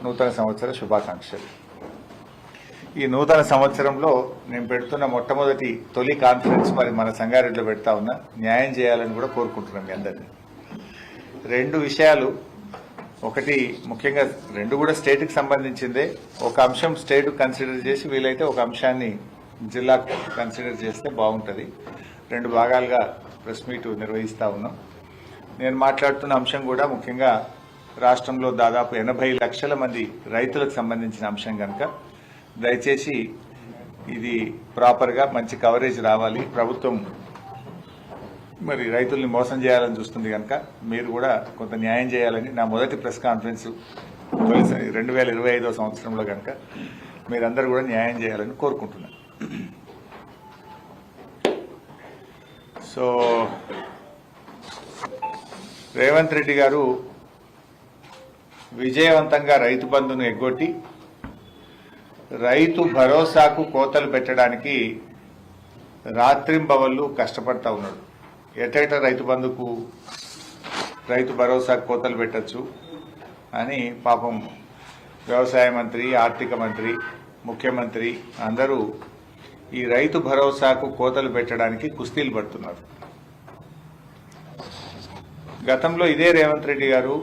నూతన సంవత్సర శుభాకాంక్షలు. ఈ నూతన సంవత్సరంలో నేను పెడుతున్న మొట్టమొదటి తొలి కాన్ఫరెన్స్ మరి మన సంగారెడ్డిలో పెడతా ఉన్నా. న్యాయం చేయాలని కూడా కోరుకుంటున్నాం మీ అందరినీ. రెండు విషయాలు, ఒకటి ముఖ్యంగా రెండు కూడా స్టేట్కి సంబంధించిందే. ఒక అంశం స్టేట్ కన్సిడర్ చేసి వీలైతే ఒక అంశాన్ని జిల్లా కన్సిడర్ చేస్తే బాగుంటుంది. రెండు భాగాలుగా ప్రెస్ మీట్ నిర్వహిస్తూ ఉన్నాం. నేను మాట్లాడుతున్న అంశం కూడా ముఖ్యంగా రాష్ట్రంలో దాదాపు 80 లక్షల మంది రైతులకు సంబంధించిన అంశం కనుక దయచేసి ఇది ప్రాపర్గా మంచి కవరేజ్ రావాలి. ప్రభుత్వం మరి రైతుల్ని మోసం చేయాలని చూస్తుంది కనుక మీరు కూడా కొంత న్యాయం చేయాలని నా మొదటి ప్రెస్ కాన్ఫరెన్స్ 2025 సంవత్సరంలో కనుక మీరందరూ కూడా న్యాయం చేయాలని కోరుకుంటున్నాను. సో రేవంత్ రెడ్డి గారు విజయవంతంగా రైతు బంధును ఎగ్గొట్టి రైతు భరోసాకు కోతలు పెట్టడానికి రాత్రింబవళ్ళు కష్టపడతా ఉన్నాడు. ఎటైట రైతు బంధుకు రైతు భరోసాకు కోతలు పెట్టచ్చు అని పాపం వ్యవసాయ మంత్రి, ఆర్థిక మంత్రి, ముఖ్యమంత్రి అందరూ ఈ రైతు భరోసాకు కోతలు పెట్టడానికి కుస్తీలు పడుతున్నారు. గతంలో ఇదే రేవంత్ రెడ్డి గారు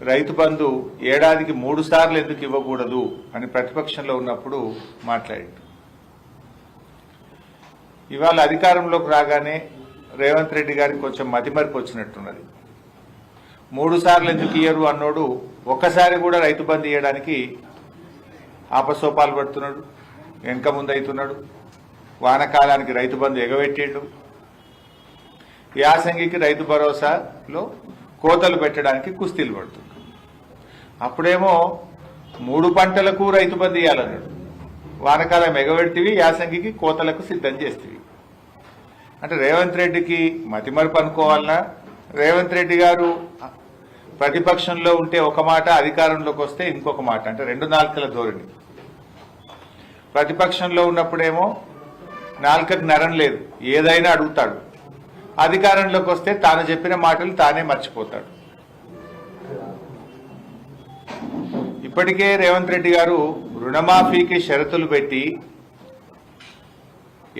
రైతు బంధు ఏడాదికి 3 సార్లు ఎందుకు ఇవ్వకూడదు అని ప్రతిపక్షంలో ఉన్నప్పుడు మాట్లాడారు. ఇవాళ అధికారంలోకి రాగానే రేవంత్ రెడ్డి గారికి కొంచెం మతిమరిపి వచ్చినట్టున్నది. 3 సార్లు ఎందుకు ఇయ్యరు అన్నోడు ఒక్కసారి కూడా రైతు బంధు ఇవ్వడానికి ఆపసోపాలు పడుతున్నాడు, వెనక ముందు అవుతున్నాడు. వానకాలానికి రైతు బంధు ఎగబెట్టిండు, యాసంగికి రైతు భరోసాలో కోతలు పెట్టడానికి కుస్తీలు పడుతుంది. అప్పుడేమో 3 పంటలకు రైతు బంధు ఇవ్వాలన్నాడు. వానకాలం ఎగబెడితివి, యాసంగికి కోతలకు సిద్ధం చేస్తేవి. అంటే రేవంత్ రెడ్డికి మతిమరుపు అనుకోవాలన్నా, రేవంత్ రెడ్డి గారు ప్రతిపక్షంలో ఉంటే ఒక మాట, అధికారంలోకి వస్తే ఇంకొక మాట, అంటే 2 నాలుకల ధోరణి. ప్రతిపక్షంలో ఉన్నప్పుడేమో నాలుకకు నరం లేదు, ఏదైనా అడుగుతాడు. అధికారంలోకి వస్తే తాను చెప్పిన మాటలు తానే మర్చిపోతాడు. ఇప్పటికే రేవంత్ రెడ్డి గారు రుణమాఫీకి షరతులు పెట్టి,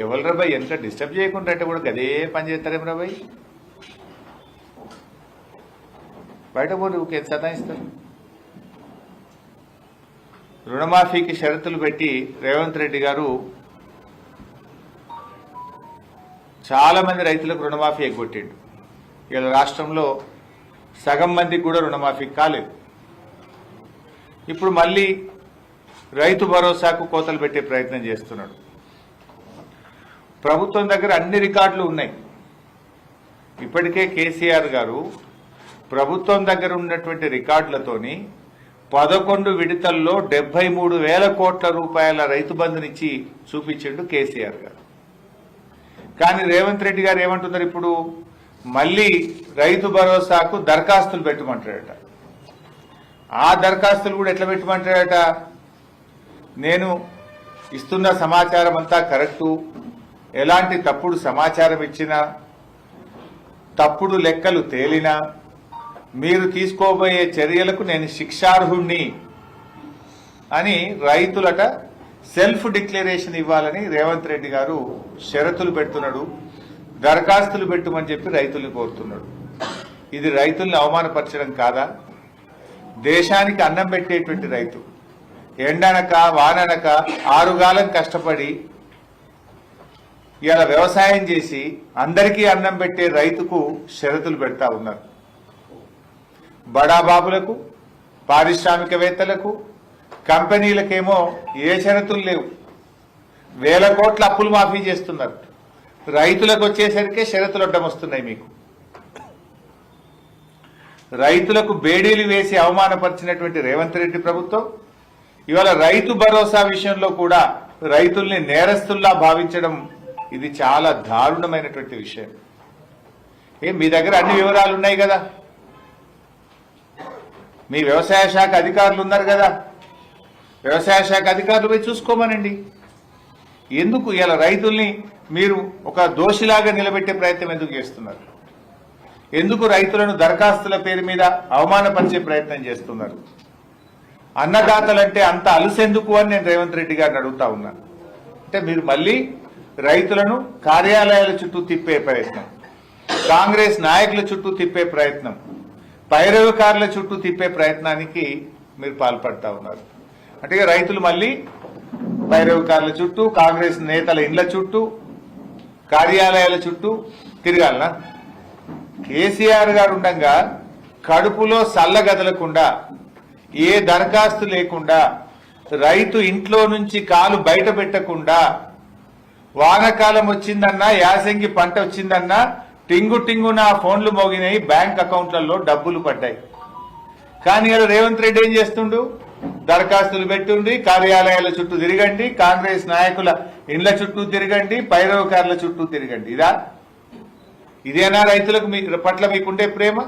ఎవరు రాబాయ్ ఎంత డిస్టర్బ్ చేయకుండా అంటే కూడా గదే పని చేస్తారేం రాబాయ్, బయట పోయి ఊకే సతాయిస్తారు. రుణమాఫీకి షరతులు పెట్టి రేవంత్ రెడ్డి గారు చాలా మంది రైతులకు రుణమాఫీ ఎగ్గొట్టిండు. ఇలా రాష్ట్రంలో సగం మందికి కూడా రుణమాఫీ కాలేదు. ఇప్పుడు మళ్ళీ రైతు భరోసాకు కోతలు పెట్టే ప్రయత్నం చేస్తున్నాడు. ప్రభుత్వం దగ్గర అన్ని రికార్డులు ఉన్నాయి. ఇప్పటికే కేసీఆర్ గారు ప్రభుత్వం దగ్గర ఉన్నటువంటి రికార్డులతోని 11 విడతల్లో 73,000 కోట్ల రూపాయల రైతు బంధునిచ్చి చూపించిండు కేసీఆర్ గారు. కానీ రేవంత్ రెడ్డి గారు ఏమంటున్నారు, ఇప్పుడు మళ్ళీ రైతు భరోసాకు దరఖాస్తులు పెట్టమంటాడట. ఆ దరఖాస్తులు కూడా ఎట్లా పెట్టమంటాడట, నేను ఇస్తున్న సమాచారం అంతా కరెక్టు, ఎలాంటి తప్పుడు సమాచారం ఇచ్చినా, తప్పుడు లెక్కలు తేలినా మీరు తీసుకోబోయే చర్యలకు నేను శిక్షార్హుణ్ణి అని రైతులట సెల్ఫ్ డిక్లరేషన్ ఇవ్వాలని రేవంత్ రెడ్డి గారు షరతులు పెడుతున్నాడు. దరఖాస్తులు పెట్టమని చెప్పి రైతుల్ని కోరుతున్నాడు. ఇది రైతుల్ని అవమానపరచడం కాదా? దేశానికి అన్నం పెట్టేటువంటి రైతు ఎండనక వాననక 6 గాలం కష్టపడి ఇలా వ్యవసాయం చేసి అందరికీ అన్నం పెట్టే రైతుకు షరతులు పెడతా ఉన్నారు. బడాబాబులకు, పారిశ్రామికవేత్తలకు, కంపెనీలకేమో ఏ షరతులు లేవు, 1000 కోట్ల అప్పులు మాఫీ చేస్తున్నారు. రైతులకు వచ్చేసరికి షరతులు అడ్డం వస్తున్నాయి. మీకు రైతులకు బేడీలు వేసి అవమానపరిచినటువంటి రేవంత్ రెడ్డి ప్రభుత్వం ఇవాళ రైతు భరోసా విషయంలో కూడా రైతుల్ని నేరస్తుల్లా భావించడం ఇది చాలా దారుణమైనటువంటి విషయం. మీ దగ్గర అన్ని వివరాలు ఉన్నాయి కదా, మీ వ్యవసాయ శాఖ అధికారులు ఉన్నారు కదా, వ్యవసాయ శాఖ అధికారులు పోయి చూసుకోమనండి. ఎందుకు ఇలా రైతుల్ని మీరు ఒక దోషిలాగా నిలబెట్టే ప్రయత్నం ఎందుకు చేస్తున్నారు? ఎందుకు రైతులను దరఖాస్తుల పేరు మీద అవమానపరిచే ప్రయత్నం చేస్తున్నారు? అన్నదాతలంటే అంత అలుసెందుకు అని నేను రేవంత్ రెడ్డి గారిని అడుగుతా ఉన్నాను. అంటే మీరు మళ్ళీ రైతులను కార్యాలయాల చుట్టూ తిప్పే ప్రయత్నం, కాంగ్రెస్ నాయకుల చుట్టూ తిప్పే ప్రయత్నం, పైరవకారుల చుట్టూ తిప్పే ప్రయత్నానికి మీరు పాల్పడతా ఉన్నారు. అంటే రైతులు మళ్ళీ పైరవకారుల చుట్టూ, కాంగ్రెస్ నేతల ఇండ్ల చుట్టూ, కార్యాలయాల చుట్టూ తిరగాలనా? కేసీఆర్ గారు ఉండగా కడుపులో సల్లగదలకుండా, ఏ దరఖాస్తు లేకుండా, రైతు ఇంట్లో నుంచి కాలు బయట పెట్టకుండా, వానకాలం వచ్చిందన్నా, యాసంగి పంట వచ్చిందన్నా టింగు టింగున ఫోన్లు మోగినాయి, బ్యాంక్ అకౌంట్లలో డబ్బులు పడ్డాయి. కానీ ఇలా రేవంత్ రెడ్డి ఏం చేస్తుండు? దరఖాస్తులు పెట్టుండి కార్యాలయాల చుట్టూ తిరగండి, కాంగ్రెస్ నాయకుల ఇండ్ల చుట్టూ తిరగండి, పైరవకారుల చుట్టూ తిరగండి. ఇదేనా రైతులకు మీ పట్ల మీకుండే ప్రేమ?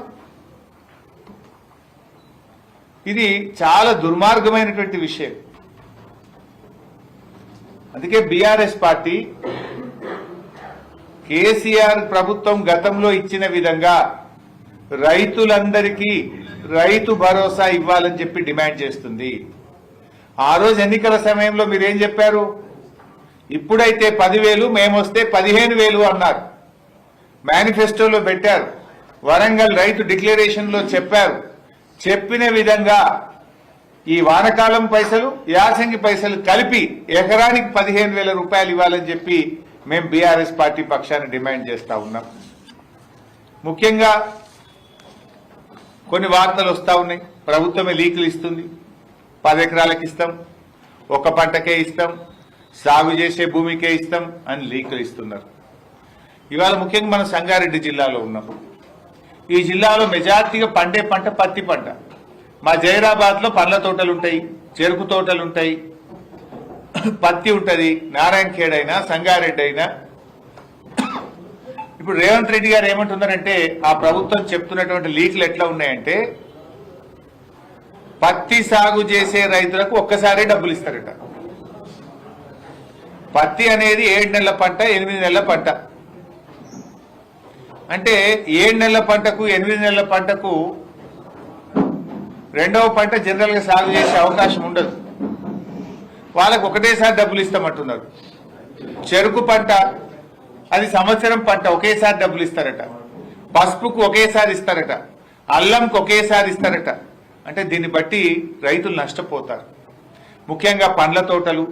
ఇది చాలా దుర్మార్గమైనటువంటి విషయం. అందుకే బీఆర్ఎస్ పార్టీ కేసీఆర్ ప్రభుత్వం గతంలో ఇచ్చిన విధంగా రైతులందరికీ రైతు భరోసా ఇవ్వాలని చెప్పి డిమాండ్ చేస్తుంది. ఆ రోజు ఎన్నికల సమయంలో మీరేం చెప్పారు? ఇప్పుడైతే 10,000, మేమొస్తే 15,000 అన్నారు. మేనిఫెస్టోలో పెట్టారు, వరంగల్ రైతు డిక్లరేషన్ లో చెప్పారు. చెప్పిన విధంగా ఈ వానకాలం పైసలు, యాసంగి పైసలు కలిపి ఎకరానికి 15,000 రూపాయలు ఇవ్వాలని చెప్పి మేము బీఆర్ఎస్ పార్టీ పక్షాన్ని డిమాండ్ చేస్తా ఉన్నాం. ముఖ్యంగా కొన్ని వార్తలు వస్తా ఉన్నాయి, ప్రభుత్వమే లీకులు ఇస్తుంది, 10 ఎకరాలకు ఇస్తాం, ఒక పంటకే ఇస్తాం, సాగు చేసే భూమికే ఇస్తాం అని లీకులు ఇస్తున్నారు. ఇవాళ ముఖ్యంగా మనం సంగారెడ్డి జిల్లాలో ఉన్నాం. ఈ జిల్లాలో మెజార్టీగా పండే పంట పత్తి పంట. మా జైరాబాద్ లో పండ్ల తోటలు ఉంటాయి, చెరుకు తోటలు ఉంటాయి, పత్తి ఉంటది. నారాయణ ఖేడ్ అయినా, సంగారెడ్డి అయినా. ఇప్పుడు రేవంత్ రెడ్డి గారు ఏమంటున్నారంటే, ఆ ప్రభుత్వం చెప్తున్నటువంటి లీకులు ఎట్లా ఉన్నాయంటే, పత్తి సాగు చేసే రైతులకు ఒక్కసారే డబ్బులు ఇస్తారట. పత్తి అనేది 7 నెలల పంట, 8 నెలల పంట. అంటే 7 నెలల పంటకు, 8 నెలల పంటకు రెండవ పంట జనరల్ గా సాగు చేసే అవకాశం ఉండదు. వాళ్ళకు ఒకటేసారి డబ్బులు ఇస్తామంటున్నారు. చెరుకు పంట అది సంవత్సరం పంట, ఒకేసారి డబ్బులు ఇస్తారట. పసుపుకు ఒకేసారి ఇస్తారట, అల్లంకు ఒకేసారి ఇస్తారట. అంటే దీన్ని బట్టి రైతులు నష్టపోతారు. ముఖ్యంగా పండ్ల తోటలు,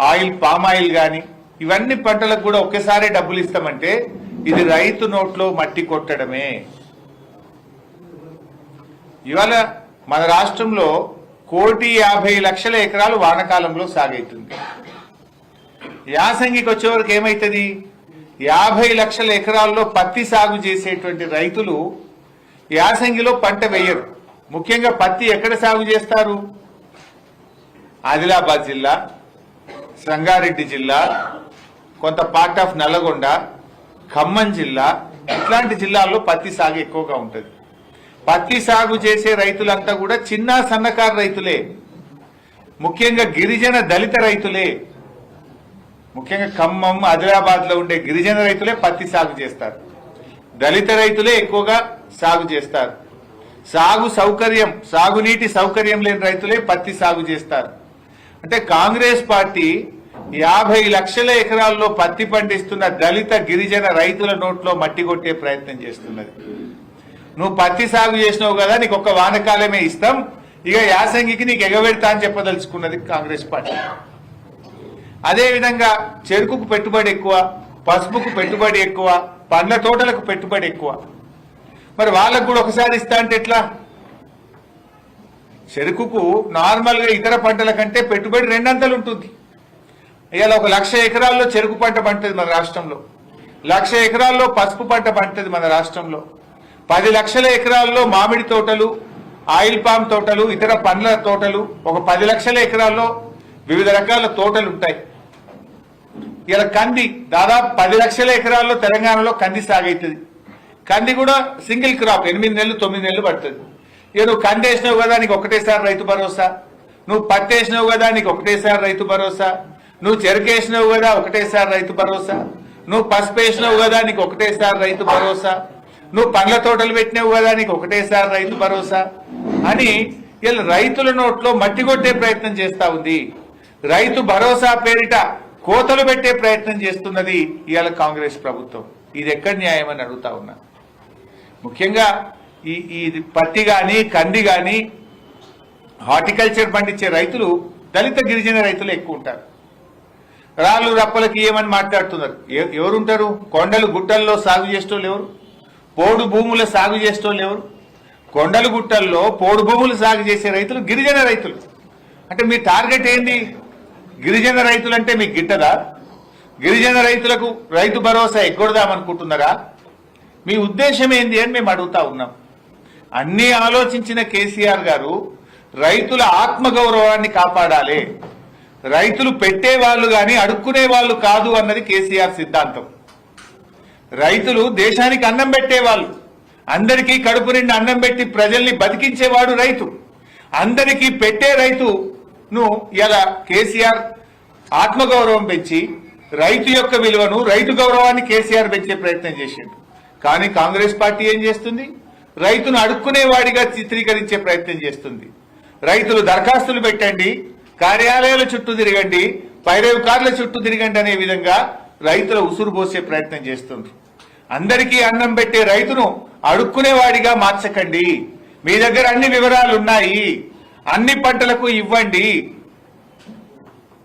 ఆయిల్, పామాయిల్ గాని ఇవన్నీ పంటలకు కూడా ఒకేసారి డబ్బులు ఇస్తామంటే ఇది రైతు నోట్లో మట్టి కొట్టడమే. ఇవాళ మన రాష్ట్రంలో 1,50,00,000 ఎకరాలు వానకాలంలో సాగైతుంది. యాసంగికి వచ్చేవరకు ఏమైతుంది? 50,00,000 ఎకరాల్లో పత్తి సాగు చేసేటువంటి రైతులు యాసంగిలో పంట వేయరు. ముఖ్యంగా పత్తి ఎక్కడ సాగు చేస్తారు? ఆదిలాబాద్ జిల్లా, సంగారెడ్డి జిల్లా, కొంత పార్ట్ ఆఫ్ నల్లగొండ, ఖమ్మం జిల్లా, ఇట్లాంటి జిల్లాల్లో పత్తి సాగు ఎక్కువగా ఉంటుంది. పత్తి సాగు చేసే రైతులంతా కూడా చిన్న సన్నకారు రైతులే, ముఖ్యంగా గిరిజన దళిత రైతులే. ముఖ్యంగా ఖమ్మం, ఆదిలాబాద్ లో ఉండే గిరిజన రైతులే పత్తి సాగు చేస్తారు. దళిత రైతులే ఎక్కువగా సాగు చేస్తారు. సాగునీటి సౌకర్యం లేని రైతులే పత్తి సాగు చేస్తారు. అంటే కాంగ్రెస్ పార్టీ 50,00,000 ఎకరాల్లో పత్తి పండిస్తున్న దళిత గిరిజన రైతుల నోట్లో మట్టి కొట్టే ప్రయత్నం చేస్తున్నది. నువ్వు పత్తి సాగు చేసినావు కదా, నీకు ఒక్క వానకాలమే ఇస్తాం, ఇక యాసంగికి నీకు ఎగబెడతా అని చెప్పదలుచుకున్నది కాంగ్రెస్ పార్టీ. అదేవిధంగా చెరుకుకు పెట్టుబడి ఎక్కువ, పసుపుకు పెట్టుబడి ఎక్కువ, పండ్ల తోటలకు పెట్టుబడి ఎక్కువ. మరి వాళ్ళకు కూడా ఒకసారి ఇస్తా అంటే ఎట్లా? చెరుకుకు నార్మల్ గా ఇతర పంటల కంటే పెట్టుబడి 2 అంతలు ఉంటుంది. ఇవాళ 1,00,000 ఎకరాల్లో చెరుకు పంట పండుతుంది మన రాష్ట్రంలో, 1,00,000 ఎకరాల్లో పసుపు పంట పండుతుంది మన రాష్ట్రంలో, 10 లక్షల ఎకరాల్లో మామిడి తోటలు, ఆయిల్ పామ్ తోటలు, ఇతర పండ్ల తోటలు, ఒక 10 లక్షల ఎకరాల్లో వివిధ రకాల తోటలు ఉంటాయి. ఇలా కంది దాదాపు 10 లక్షల ఎకరాల్లో తెలంగాణలో కంది సాగైతుంది. కంది కూడా సింగిల్ క్రాప్, 8 నెలలు 9 నెలలు పడుతుంది. ఇక నువ్వు కంది వేసినావు కదా, నీకు ఒకటేసారి రైతు భరోసా. నువ్వు పత్తి వేసినావు కదా, నీకు ఒకటేసారి రైతు భరోసా. నువ్వు చెరుకు వేసినావు కదా, ఒకటేసారి రైతు భరోసా. నువ్వు పసుపు వేసినావు కదా, నీకు ఒకటేసారి రైతు భరోసా. నువ్వు పండ్ల తోటలు పెట్టినావు కదా, నీకు ఒకటేసారి రైతు భరోసా అని ఇలా రైతుల నోట్లో మట్టి కొట్టే ప్రయత్నం చేస్తా ఉంది. రైతు భరోసా పేరిట కోతలు పెట్టే ప్రయత్నం చేస్తున్నది ఇవాళ కాంగ్రెస్ ప్రభుత్వం. ఇది ఎక్కడ న్యాయం అని అడుగుతా ఉన్నా. ముఖ్యంగా ఈ పత్తి కానీ కంది కానీ హార్టికల్చర్ పండించే రైతులు దళిత గిరిజన రైతులు ఎక్కువ ఉంటారు. రాళ్ళు రప్పలకి ఏమని మాట్లాడుతున్నారు. ఎవరుంటారు? కొండలు గుట్టల్లో సాగు చేసేటోళ్ళు ఎవరు? పోడు భూముల సాగు చేసేటోళ్ళు ఎవరు? కొండలు గుట్టల్లో పోడు భూములు సాగు చేసే రైతులు గిరిజన రైతులు. అంటే మీ టార్గెట్ ఏంది? గిరిజన రైతులు అంటే మీకు గిట్టదా? గిరిజన రైతులకు రైతు భరోసా ఎగ్గొడదామనుకుంటున్నారా? మీ ఉద్దేశం ఏంది అని మేము అడుగుతా ఉన్నాం. అన్నీ ఆలోచించిన కేసీఆర్ గారు రైతుల ఆత్మగౌరవాన్ని కాపాడాలి, రైతులు పెట్టేవాళ్ళు కానీ అడుక్కునే వాళ్ళు కాదు అన్నది కేసీఆర్ సిద్ధాంతం. రైతులు దేశానికి అన్నం పెట్టేవాళ్ళు, అందరికీ కడుపు నిండా అన్నం పెట్టి ప్రజల్ని బతికించేవాడు రైతు. అందరికీ పెట్టే రైతును ఇలా కేసీఆర్ ఆత్మగౌరవం పెంచి రైతు యొక్క విలువను, రైతు గౌరవాన్ని కేసీఆర్ పెంచే ప్రయత్నం చేసిండు. కానీ కాంగ్రెస్ పార్టీ ఏం చేస్తుంది? రైతును అడుక్కునేవాడిగా చిత్రీకరించే ప్రయత్నం చేస్తుంది. రైతులు దరఖాస్తులు పెట్టండి, కార్యాలయాల చుట్టూ తిరగండి, పైరేవు కార్ల చుట్టూ తిరగండి అనే విధంగా రైతుల ఉసురు పోసే ప్రయత్నం చేస్తుంది. అందరికీ అన్నం పెట్టే రైతును అడుక్కునేవాడిగా మార్చకండి. మీ దగ్గర అన్ని వివరాలు ఉన్నాయి, అన్ని పంటలకు ఇవ్వండి.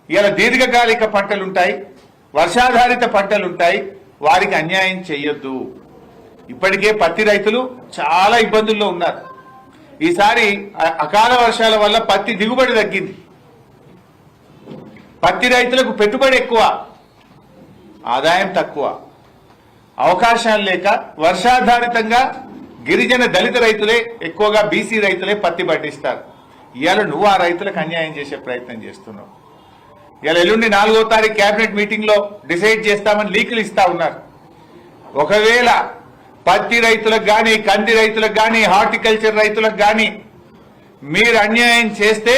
ఇలా దీర్ఘకాలిక పంటలుంటాయి, వర్షాధారిత పంటలుంటాయి, వారికి అన్యాయం చేయొద్దు. ఇప్పటికే పత్తి రైతులు చాలా ఇబ్బందుల్లో ఉన్నారు. ఈసారి అకాల వర్షాల వల్ల పత్తి దిగుబడి తగ్గింది. పత్తి రైతులకు పెట్టుబడి ఎక్కువ, ఆదాయం తక్కువ, అవకాశాలు లేక వర్షాధారితంగా గిరిజన దళిత రైతులే ఎక్కువగా బీసీ రైతులే పత్తి పండిస్తారు. ఇవాళ నువ్వు ఆ రైతులకు అన్యాయం చేసే ప్రయత్నం చేస్తున్నావు. ఇవాళ ఎల్లుండి 4వ తారీఖు కేబినెట్ మీటింగ్ లో డిసైడ్ చేస్తామని లీకులు ఇస్తా ఉన్నారు. ఒకవేళ పత్తి రైతులకు కానీ, కంది రైతులకు కానీ, హార్టికల్చర్ రైతులకు కానీ మీరు అన్యాయం చేస్తే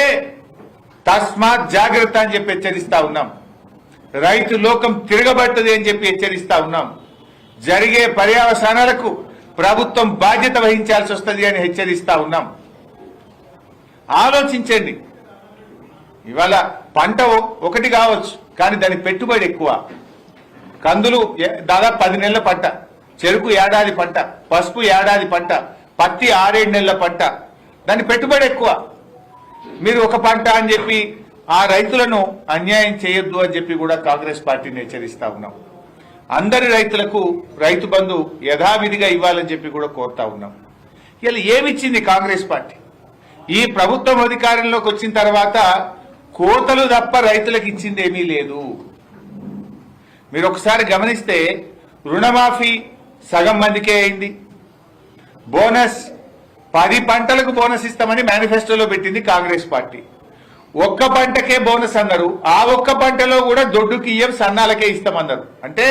తస్మాత్ జాగ్రత్త అని చెప్పి హెచ్చరిస్తా ఉన్నాం. రైతు లోకం తిరగబడుతుంది అని చెప్పి హెచ్చరిస్తా ఉన్నాం. జరిగే పర్యవసానాలకు ప్రభుత్వం బాధ్యత వహించాల్సి వస్తుంది అని హెచ్చరిస్తా ఉన్నాం. ఆలోచించండి. ఇవాళ పంట ఒకటి కావచ్చు, కానీ దానికి పెట్టుబడి ఎక్కువ. కందులు దాదాపు 10 నెలల పంట, చెరుకు ఏడాది పంట, పసుపు ఏడాది పంట, పత్తి 6-7 నెలల పంట. దాని పెట్టుబడి ఎక్కువ. మీరు ఒక పంట అని చెప్పి ఆ రైతులను అన్యాయం చేయొద్దు అని చెప్పి కూడా కాంగ్రెస్ పార్టీని హెచ్చరిస్తా ఉన్నాం. అందరి రైతులకు రైతు బంధు యథావిధిగా ఇవ్వాలని చెప్పి కూడా కోరుతా ఉన్నాం. ఇలా ఏమిచ్చింది కాంగ్రెస్ పార్టీ? ఈ ప్రభుత్వం అధికారంలోకి వచ్చిన తర్వాత కోతలు తప్ప రైతులకు ఇచ్చింది ఏమీ లేదు. మీరు ఒకసారి గమనిస్తే రుణమాఫీ సగం మందికే అయింది. బోనస్ 10 పంటలకు బోనస్ ఇస్తామని మేనిఫెస్టోలో పెట్టింది కాంగ్రెస్ పార్టీ. ఒక్క పంటకే బోనస్ అన్నారు. ఆ ఒక్క పంటలో కూడా దొడ్డుకి ఇయ్యం, సన్నాలకే ఇస్తామన్నారు. అంటే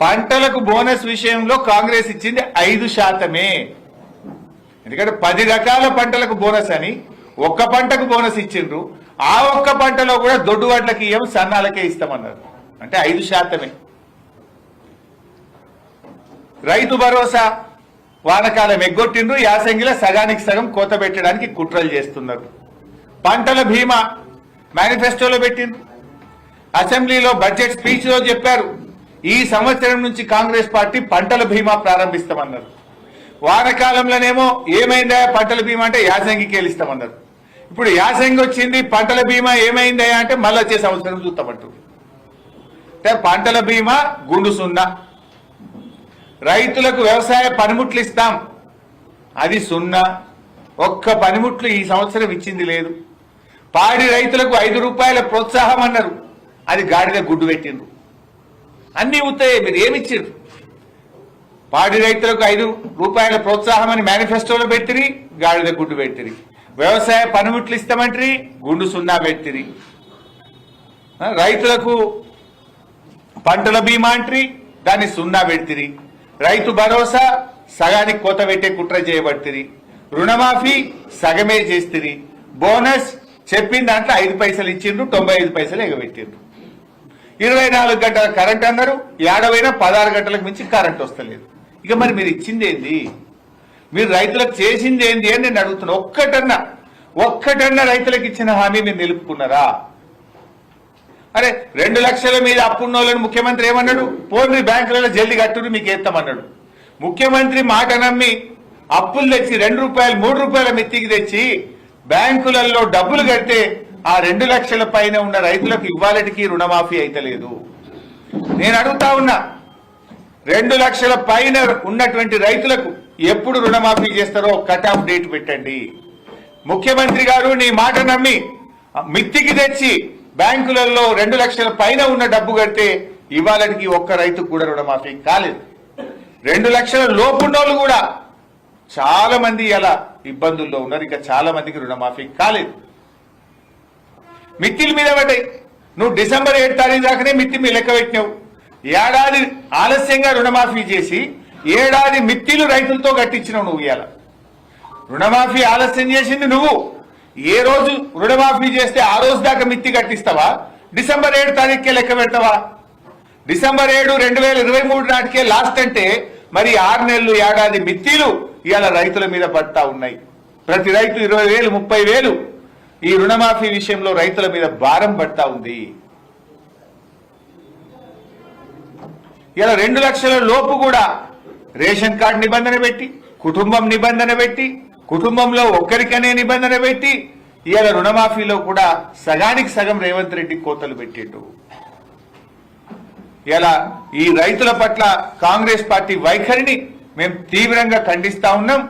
పంటలకు బోనస్ విషయంలో కాంగ్రెస్ ఇచ్చింది 5%. ఎందుకంటే 10 రకాల పంటలకు బోనస్ అని ఒక్క పంటకు బోనస్ ఇచ్చిండ్రు. ఆ ఒక్క పంటలో కూడా దొడ్డు వాట్లకి ఇయ్యం, సన్నాలకే ఇస్తామన్నారు. అంటే 5%. రైతు భరోసా వానకాలం ఎగ్గొట్టిండ్రు. యాసంగిలో సగానికి సగం కోత పెట్టడానికి కుట్రలు చేస్తున్నారు. పంటల బీమా మేనిఫెస్టోలో పెట్టిండ్రు. అసెంబ్లీలో బడ్జెట్ స్పీచ్ లో చెప్పారు, ఈ సంవత్సరం నుంచి కాంగ్రెస్ పార్టీ పంటల బీమా ప్రారంభిస్తామన్నారు. వానకాలంలోనేమో ఏమైందా పంటల బీమా అంటే యాసంగికి వెళ్ళిస్తామన్నారు. ఇప్పుడు యాసంగి వచ్చింది, పంటల బీమా ఏమైందా అంటే మళ్ళీ వచ్చే సంవత్సరం చూస్తామంటారు. అంటే పంటల బీమా గుండు సున్నా. రైతులకు వ్యవసాయ పనిముట్లు ఇస్తాం, అది సున్నా. ఒక్క పనిముట్లు ఈ సంవత్సరం ఇచ్చింది లేదు. పాడి రైతులకు 5 రూపాయల ప్రోత్సాహం అన్నారు, అది గాడిద గుడ్డు పెట్టిండ్రు. అన్ని అవుతాయి. మీరు ఏమిచ్చారు? పాడి రైతులకు 5 రూపాయల ప్రోత్సాహం అని మేనిఫెస్టోలో పెట్టిరి, గాడిద గుడ్డు పెట్టిరి. వ్యవసాయ పనిముట్లు ఇస్తామంటారు, గుండు సున్నా పెట్టిరి. రైతులకు పంటల బీమా అంటారు, దాన్ని సున్నా పెడితిరి. రైతు భరోసా సగానికి కోత పెట్టే కుట్ర చేయబడితిరి. రుణమాఫీ సగమే చేస్తుంది. బోనస్ చెప్పిన దాంట్లో 5 పైసలు ఇచ్చిండ్రు, 95 పైసలు ఎగబెట్టిండ్రు. 24 గంటల కరెంట్ అన్నారు, 16 గంటలకు మించి కరెంట్ వస్తలేదు. ఇక మరి మీరు ఇచ్చింది ఏంది? మీరు రైతులకు చేసింది ఏంది అని నేను అడుగుతున్నా. ఒక్కటన్నా రైతులకు ఇచ్చిన హామీ మీరు నిలుపుకున్నారా? అరే 2 లక్షల మీద అప్పున్నోళ్ళని ముఖ్యమంత్రి ఏమన్నాడు? పోనీ బ్యాంకులలో జల్దీ కట్టుని మీకు ఎత్తామన్నాడు. ముఖ్యమంత్రి మాట నమ్మి అప్పులు తెచ్చి 2 రూపాయలు 3 రూపాయల మిత్తికి తెచ్చి బ్యాంకులలో డబ్బులు కడితే ఆ 2 లక్షల పైన ఉన్న రైతులకు ఇవ్వాలటికి రుణమాఫీ అయితలేదు. నేను అడుగుతా ఉన్నా, 2 లక్షల పైన ఉన్నటువంటి రైతులకు ఎప్పుడు రుణమాఫీ చేస్తారో కట్ ఆఫ్ డేట్ పెట్టండి. ముఖ్యమంత్రి గారు నీ మాట నమ్మి మిత్తికి తెచ్చి బ్యాంకులలో 2 లక్షల పైన ఉన్న డబ్బు కడితే ఇవాళకి ఒక్క రైతుకు కూడా రుణమాఫీ కాలేదు. 2 లక్షల లోపున్నోళ్ళు కూడా చాలా మంది ఇలా ఇబ్బందుల్లో ఉన్నారు. ఇంకా చాలా మందికి రుణమాఫీ కాలేదు. మిత్తిల మీద పడ్డాయి. నువ్వు డిసెంబర్ 7 తారీఖు దాకానే మిత్తి మీ లెక్క పెట్టినావు. ఏడాది ఆలస్యంగా రుణమాఫీ చేసి ఏడాది మిత్తిలు రైతులతో కట్టించినావు. నువ్వు ఇవాళ రుణమాఫీ ఆలస్యం చేసింది నువ్వు. ఏ రోజు రుణమాఫీ చేస్తే ఆ రోజు దాకా మిత్తి కట్టిస్తావా? డిసెంబర్ 7 తారీఖుకే లెక్క పెడతావా? డిసెంబర్ 7, 2023 నాటికే లాస్ట్ అంటే మరి 6 నెలలు ఏడాది మిత్తిలు ఇవాళ రైతుల మీద పడతా ఉన్నాయి. ప్రతి రైతు 20,000, 30,000 ఈ రుణమాఫీ విషయంలో రైతుల మీద భారం పడతా ఉంది. ఇలా 2 లక్షల లోపు కూడా రేషన్ కార్డు నిబంధన పెట్టి, కుటుంబం నిబంధన పెట్టి, కుటుంబంలో ఒక్కరికనే నిబంధన పెట్టి ఇవాళ రుణమాఫీలో కూడా సగానికి సగం రేవంత్ రెడ్డి కోతలు పెట్టిండు. ఇలా ఈ రైతుల పట్ల కాంగ్రెస్ పార్టీ వైఖరిని మేము తీవ్రంగా ఖండిస్తా ఉన్నాం.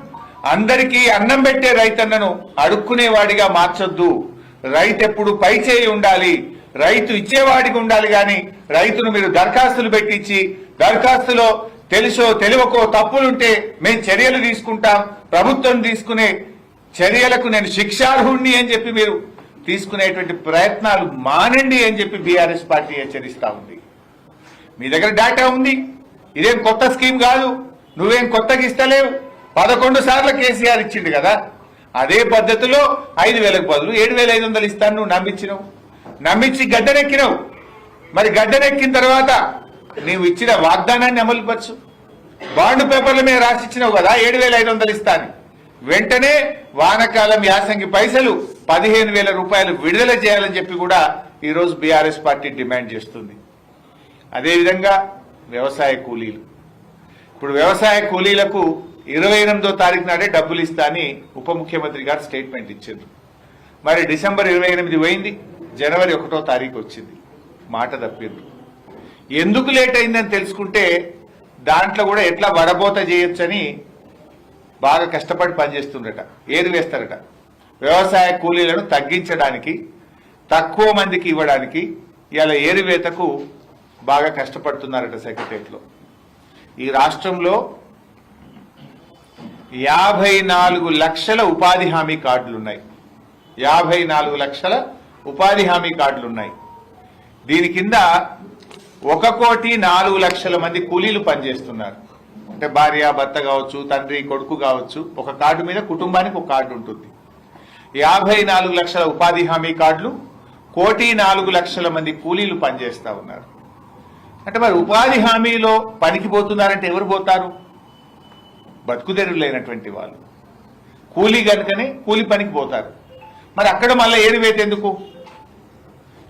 అందరికీ అన్నం పెట్టే రైతన్నను అడుక్కునేవాడిగా మార్చొద్దు. రైతు ఎప్పుడు పై చేయి ఉండాలి, రైతు ఇచ్చేవాడికి ఉండాలి. కానీ రైతును మీరు దరఖాస్తులు పెట్టించి దరఖాస్తులో తెలుసో తెలియకో తప్పులుంటే మేము చర్యలు తీసుకుంటాం, ప్రభుత్వం తీసుకునే చర్యలకు నేను శిక్షార్హుణ్ణి అని చెప్పి మీరు తీసుకునేటువంటి ప్రయత్నాలు మానండి అని చెప్పి బీఆర్ఎస్ పార్టీ హెచ్చరిస్తా ఉంది. మీ దగ్గర డేటా ఉంది, ఇదేం కొత్త స్కీమ్ కాదు, నువ్వేం కొత్తగా ఇస్తలేవు. 11 సార్లు కేసీఆర్ ఇచ్చిండు కదా, అదే పద్ధతిలో 5,000కు బదులు 7,500 ఇస్తాను నువ్వు నమ్మించినావు. నమ్మించి గడ్డనెక్కినావు. మరి గడ్డనెక్కిన తర్వాత నీవు ఇచ్చిన వాగ్దానాన్ని అమలుపరచు. బాండ్ పేపర్ల మీద రాసిచ్చినావు కదా 7,500 ఇస్తాను. వెంటనే వానకాలం యాసంగి పైసలు 15,000 రూపాయలు విడుదల చేయాలని చెప్పి కూడా ఈరోజు బీఆర్ఎస్ పార్టీ డిమాండ్ చేస్తుంది. అదేవిధంగా వ్యవసాయ కూలీలు, ఇప్పుడు వ్యవసాయ కూలీలకు 28వ తారీఖు నాడే డబ్బులు ఇస్తా అని ఉప ముఖ్యమంత్రి గారు స్టేట్మెంట్ ఇచ్చారు. మరి డిసెంబర్ 28 పోయింది, జనవరి 1వ తారీఖు వచ్చింది, మాట తప్పిండ్రు. ఎందుకు లేట్ అయిందని తెలుసుకుంటే దాంట్లో కూడా ఎట్లా వడబోత చేయొచ్చని బాగా కష్టపడి పనిచేస్తుండట, ఏది వేస్తారట. వ్యవసాయ కూలీలను తగ్గించడానికి, తక్కువ మందికి ఇవ్వడానికి ఇలా ఏరువేతకు బాగా కష్టపడుతున్నారట సెక్రటరియట్లో. ఈ రాష్ట్రంలో 54 లక్షల ఉపాధి హామీ కార్డులున్నాయి. 54 లక్షల ఉపాధి హామీ కార్డులున్నాయి. దీని కింద 1,04,00,000 మంది కూలీలు పనిచేస్తున్నారు. అంటే భార్య భర్త కావచ్చు, తండ్రి కొడుకు కావచ్చు, ఒక కార్డు మీద కుటుంబానికి ఒక కార్డు ఉంటుంది. 54 లక్షల ఉపాధి హామీ కార్డులు, 1,04,00,000 మంది కూలీలు పనిచేస్తా ఉన్నారు. అంటే మరి ఉపాధి హామీలో పనికి పోతున్నారంటే ఎవరు పోతారు? బతుకుదెరువు లేనటువంటి వాళ్ళు. కూలీ కనుకనే కూలి పనికి పోతారు. మరి అక్కడ మళ్ళీ ఏరువేత ఎందుకు?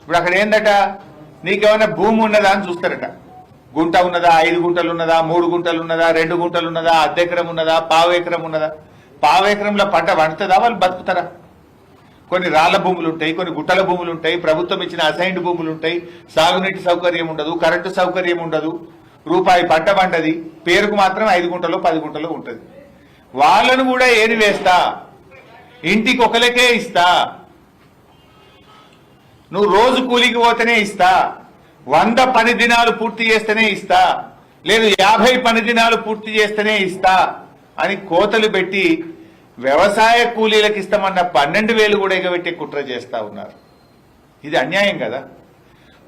ఇప్పుడు అక్కడ ఏందట, నీకేమైనా భూమి ఉన్నదా అని చూస్తారట. గుంట ఉన్నదా, 5 గుంటలు ఉన్నదా, 3 గుంటలు ఉన్నదా, 2 గుంటలు ఉన్నదా, అర్ధెకరం ఉన్నదా, పావు ఎకరం ఉన్నదా? పావు ఎకరంలో పంట వండుతుందా? వాళ్ళు బతుకుతారా? కొన్ని రాళ్ల భూములు ఉంటాయి, కొన్ని గుట్టల భూములు ఉంటాయి, ప్రభుత్వం ఇచ్చిన అసైన్డ్ భూములు ఉంటాయి, సాగునీటి సౌకర్యం ఉండదు, కరెంటు సౌకర్యం ఉండదు, రూపాయి పంట పంటది, పేరుకు మాత్రం 5 గుంటలో 10 గుంటలో ఉంటుంది. వాళ్ళను కూడా ఏరి వేస్తా, ఇంటికి ఒకరికే ఇస్తా, నువ్వు రోజు కూలికి పోతేనే ఇస్తా, 100 పని దినాలు పూర్తి చేస్తేనే ఇస్తా, లేదు 50 పని దినాలు పూర్తి చేస్తేనే ఇస్తా అని కోతలు పెట్టి వ్యవసాయ కూలీలకు ఇస్తామన్న 12,000 కూడా ఎగబెట్టే కుట్ర చేస్తా ఉన్నారు. ఇది అన్యాయం కదా.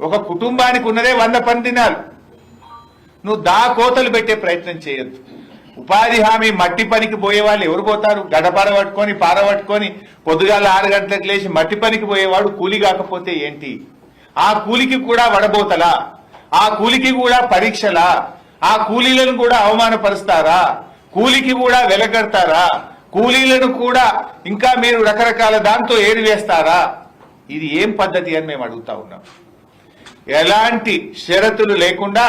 ఒక కుటుంబానికి ఉన్నదే 100 పని దినాలు, నువ్వు కోతలు పెట్టే ప్రయత్నం చేయొద్దు. ఉపాధి హామీ మట్టి పనికి పోయే వాళ్ళు ఎవరు పోతారు? గడపార పట్టుకొని పార పట్టుకొని పొద్దుగాల 6 గంటలకు లేచి మట్టి పనికి పోయేవాడు కూలి కాకపోతే ఏంటి? ఆ కూలికి కూడా వడబోతలా? ఆ కూలికి కూడా పరీక్షలా? ఆ కూలీలను కూడా అవమానపరుస్తారా? కూలికి కూడా వెలగడతారా? కూలీలను కూడా ఇంకా మీరు రకరకాల దాంతో ఏరివేస్తారా? ఇది ఏం పద్ధతి అని మేము అడుగుతా ఉన్నాం. ఎలాంటి షరతులు లేకుండా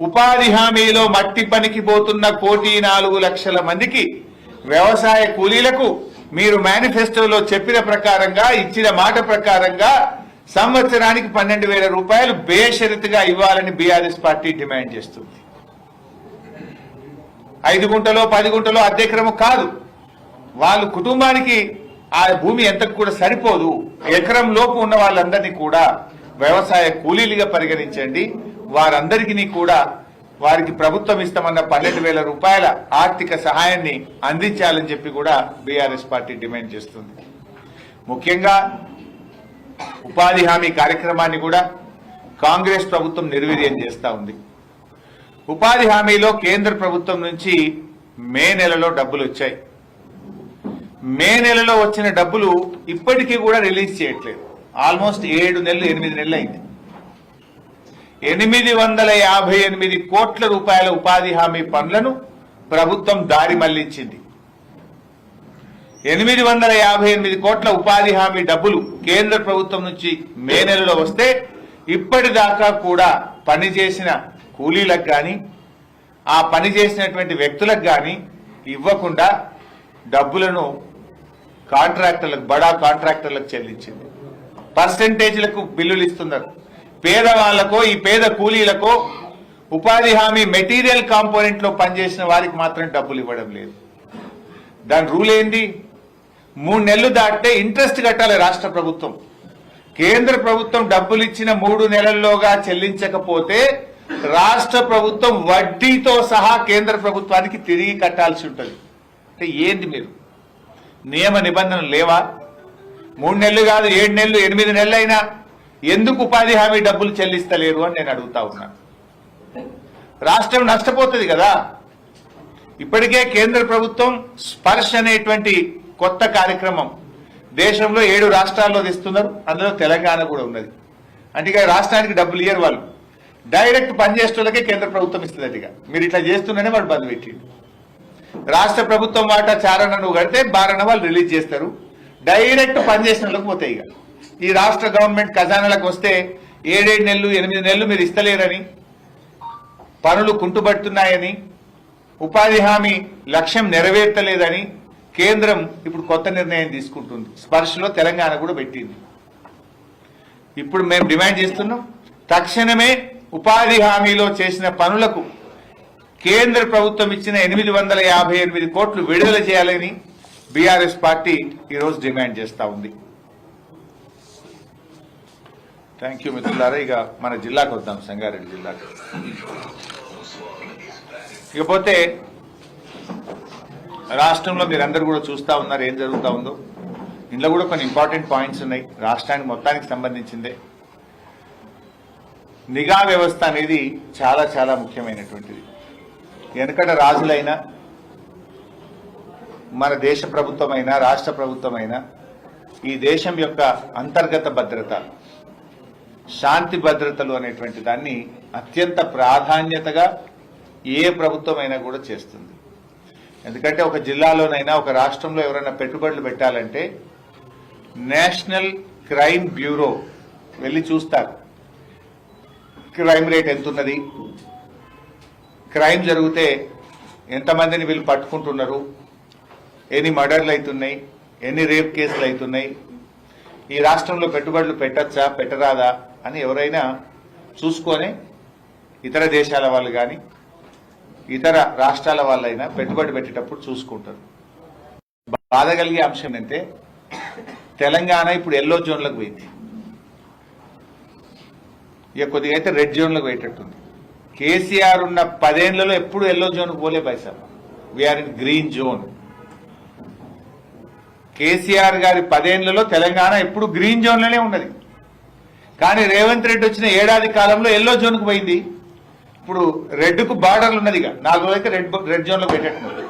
ఉపాధి హామీలో మట్టి పనికి పోతున్న 1,4,00,000 మందికి వ్యవసాయ కూలీలకు మీరు మేనిఫెస్టోలో చెప్పిన ప్రకారంగా ఇచ్చిన మాట ప్రకారంగా సంవత్సరానికి 12,000 రూపాయలు బేషరతుగా ఇవ్వాలని బీఆర్ఎస్ పార్టీ డిమాండ్ చేస్తుంది. 5 గుంటలో 10 గుంటలో అద్దెక్రమం కాదు, వాళ్ళ కుటుంబానికి ఆ భూమి ఎంతకు కూడా సరిపోదు. ఎకరం లోపు ఉన్న వాళ్ళందరినీ కూడా వ్యవసాయ కూలీలుగా పరిగణించండి. వారందరికీ కూడా వారికి ప్రభుత్వం ఇస్తామన్న 12,000 రూపాయల ఆర్థిక సహాయాన్ని అందించాలని చెప్పి కూడా బీఆర్ఎస్ పార్టీ డిమాండ్ చేస్తుంది. ముఖ్యంగా ఉపాధి హామీ కార్యక్రమాన్ని కూడా కాంగ్రెస్ ప్రభుత్వం నిర్వీర్యం చేస్తా ఉంది. ఉపాధి హామీలో కేంద్ర ప్రభుత్వం నుంచి మే నెలలో డబ్బులు వచ్చాయి. మే నెలలో వచ్చిన డబ్బులు ఇప్పటికీ కూడా రిలీజ్ చేయట్లేదు. ఆల్మోస్ట్ 7 నెలలు 8 నెలలు అయింది. 858 కోట్ల రూపాయల ఉపాధి హామీ పనులను ప్రభుత్వం దారి మళ్లించింది. 858 కోట్ల ఉపాధి హామీ డబ్బులు కేంద్ర ప్రభుత్వం నుంచి మే నెలలో వస్తే ఇప్పటిదాకా కూడా పనిచేసిన కూలీలకు కానీ ఆ పని చేసినటువంటి వ్యక్తులకు కానీ ఇవ్వకుండా డబ్బులను కాంట్రాక్టర్లకు, బడా కాంట్రాక్టర్లకు చెల్లించింది. పర్సెంటేజ్లకు బిల్లులు ఇస్తున్నారు. పేదవాళ్లకో ఈ పేద కూలీలకో ఉపాధి హామీ మెటీరియల్ కాంపోనెంట్ లో పనిచేసిన వారికి మాత్రం డబ్బులు ఇవ్వడం లేదు. దాని రూల్ ఏంది? 3 నెలలు దాటితే ఇంట్రెస్ట్ కట్టాలి రాష్ట్ర ప్రభుత్వం. కేంద్ర ప్రభుత్వం డబ్బులు ఇచ్చిన 3 నెలల్లోగా చెల్లించకపోతే రాష్ట్ర ప్రభుత్వం వడ్డీతో సహా కేంద్ర ప్రభుత్వానికి తిరిగి కట్టాల్సి ఉంటుంది. అంటే ఏంది మీరు నియమ నిబంధనలు లేవా? 3 నెలలు కాదు 7 నెలలు 8 నెలలు అయినా ఎందుకు ఉపాధి హామీ డబ్బులు చెల్లిస్తలేరు అని నేను అడుగుతా ఉన్నా. రాష్ట్రం నష్టపోతుంది కదా. ఇప్పటికే కేంద్ర ప్రభుత్వం స్పర్శ్ అనేటువంటి కొత్త కార్యక్రమం దేశంలో 7 రాష్ట్రాల్లో తెస్తున్నారు. అందులో తెలంగాణ కూడా ఉన్నది. అంటే ఇక రాష్ట్రానికి డబ్బులు ఇయ్యరు వాళ్ళు, డైరెక్ట్ పనిచేసేటోళ్ళకే కేంద్ర ప్రభుత్వం ఇస్తుంది. ఇక మీరు ఇట్లా చేస్తున్నానే వాడు బంద్ పెట్టిండు. రాష్ట్ర ప్రభుత్వం వాటా చారణ నువ్వు కడితే బారణ వాళ్ళు రిలీజ్ చేస్తారు. డైరెక్ట్ పనిచేసిన వాళ్ళకి పోతాయి. ఇక ఈ రాష్ట్ర గవర్నమెంట్ ఖజానాలకు వస్తే 7 నెలలు 8 నెలలు మీరు ఇస్తలేరని, పనులు కుంటుబడుతున్నాయని, ఉపాధి హామీ లక్ష్యం నెరవేర్తలేదని కేంద్రం ఇప్పుడు కొత్త నిర్ణయం తీసుకుంటుంది. స్పర్శలో తెలంగాణ కూడా పెట్టింది. ఇప్పుడు మేము డిమాండ్ చేస్తున్నాం, తక్షణమే ఉపాధి హామీలో చేసిన పనులకు కేంద్ర ప్రభుత్వం ఇచ్చిన 858 కోట్లు విడుదల చేయాలని బీఆర్ఎస్ పార్టీ ఈరోజు డిమాండ్ చేస్తా ఉంది. థ్యాంక్ యూ మిత్రులారా. ఇక మన జిల్లాకు వద్దాం, సంగారెడ్డి జిల్లాకు. ఇకపోతే రాష్ట్రంలో మీరందరూ కూడా చూస్తా ఉన్నారు ఏం జరుగుతూ ఉందో. ఇందులో కూడా కొన్ని ఇంపార్టెంట్ పాయింట్స్ ఉన్నాయి. రాష్ట్రానికి మొత్తానికి సంబంధించిందే. నిఘా వ్యవస్థ అనేది చాలా చాలా ముఖ్యమైనటువంటిది. వెనకట రాజులైనా, మన దేశ ప్రభుత్వమైనా, రాష్ట్ర ప్రభుత్వమైనా ఈ దేశం యొక్క అంతర్గత భద్రత, శాంతి భద్రతలు అనేటువంటి దాన్ని అత్యంత ప్రాధాన్యతగా ఏ ప్రభుత్వమైనా కూడా చేస్తుంది. ఎందుకంటే ఒక జిల్లాలోనైనా ఒక రాష్ట్రంలో ఎవరైనా పెట్టుబడులు పెట్టాలంటే నేషనల్ క్రైమ్ బ్యూరో వెళ్ళి చూస్తారు. క్రైమ్ రేట్ ఎంతున్నది, క్రైమ్ జరిగితే ఎంతమందిని వీళ్ళు పట్టుకుంటున్నారు, ఎన్ని మర్డర్లు అవుతున్నాయి, ఎన్ని రేప్ కేసులు అవుతున్నాయి, ఈ రాష్ట్రంలో పెట్టుబడులు పెట్టచ్చా పెట్టరాదా అని ఎవరైనా చూసుకొని ఇతర దేశాల వాళ్ళు కానీ ఇతర రాష్ట్రాల వాళ్ళైనా పెట్టుబడి పెట్టేటప్పుడు చూసుకుంటారు. బాధ కలిగే అంశం ఏంటంటే తెలంగాణ ఇప్పుడు ఎల్లో జోన్లకు పోయింది. ఇక కొద్దిగా అయితే రెడ్ జోన్లకు పోయేటట్టుంది. కేసీఆర్ ఉన్న 10 ఏళ్లలో ఎప్పుడు ఎల్లో జోన్కు పోలే పైసాబ్. We're in green zone. KCR గారి 10 ఏళ్లలో తెలంగాణ ఎప్పుడు గ్రీన్ జోన్లోనే ఉన్నది. కానీ రేవంత్ రెడ్డి వచ్చిన ఏడాది కాలంలో ఎల్లో జోన్కు పోయింది. ఇప్పుడు రెడ్కు బార్డర్లు ఉన్నది. 4 రోజులైతే రెడ్ జోన్లో పెట్టేట్టున్నది.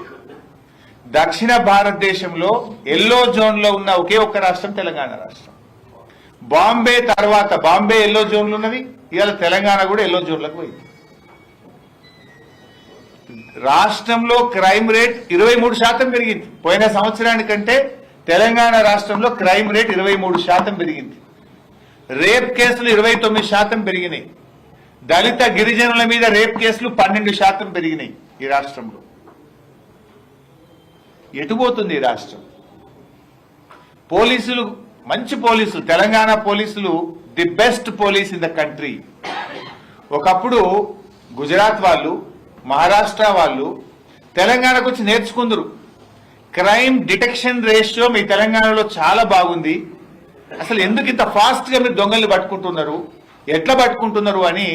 దక్షిణ భారతదేశంలో ఎల్లో జోన్లో ఉన్న ఒకే ఒక్క రాష్ట్రం తెలంగాణ రాష్ట్రం. బాంబే తర్వాత, బాంబే ఎల్లో జోన్లు ఉన్నది, ఇవాళ తెలంగాణ కూడా ఎల్లో జోన్లకు పోయింది. రాష్ట్రంలో క్రైమ్ రేట్ 23% పెరిగింది. పోయిన సంవత్సరానికంటే తెలంగాణ రాష్ట్రంలో క్రైమ్ రేట్ 23% పెరిగింది. రేప్ కేసులు 29% పెరిగినాయి. దళిత గిరిజనుల మీద రేప్ కేసులు 12% పెరిగినాయి ఈ రాష్ట్రంలో. ఎటుపోతుంది ఈ రాష్ట్రం? పోలీసులు మంచి పోలీసులు, తెలంగాణ పోలీసులు the best police in the country. ఒకప్పుడు గుజరాత్ వాళ్ళు, మహారాష్ట్ర వాళ్ళు తెలంగాణకు వచ్చి నేర్చుకుందరు. క్రైమ్ డిటెక్షన్ రేషియో మీ తెలంగాణలో చాలా బాగుంది, అసలు ఎందుకు ఇంత ఫాస్ట్గా మీరు దొంగల్ని పట్టుకుంటున్నారు, ఎట్లా పట్టుకుంటున్నారు అని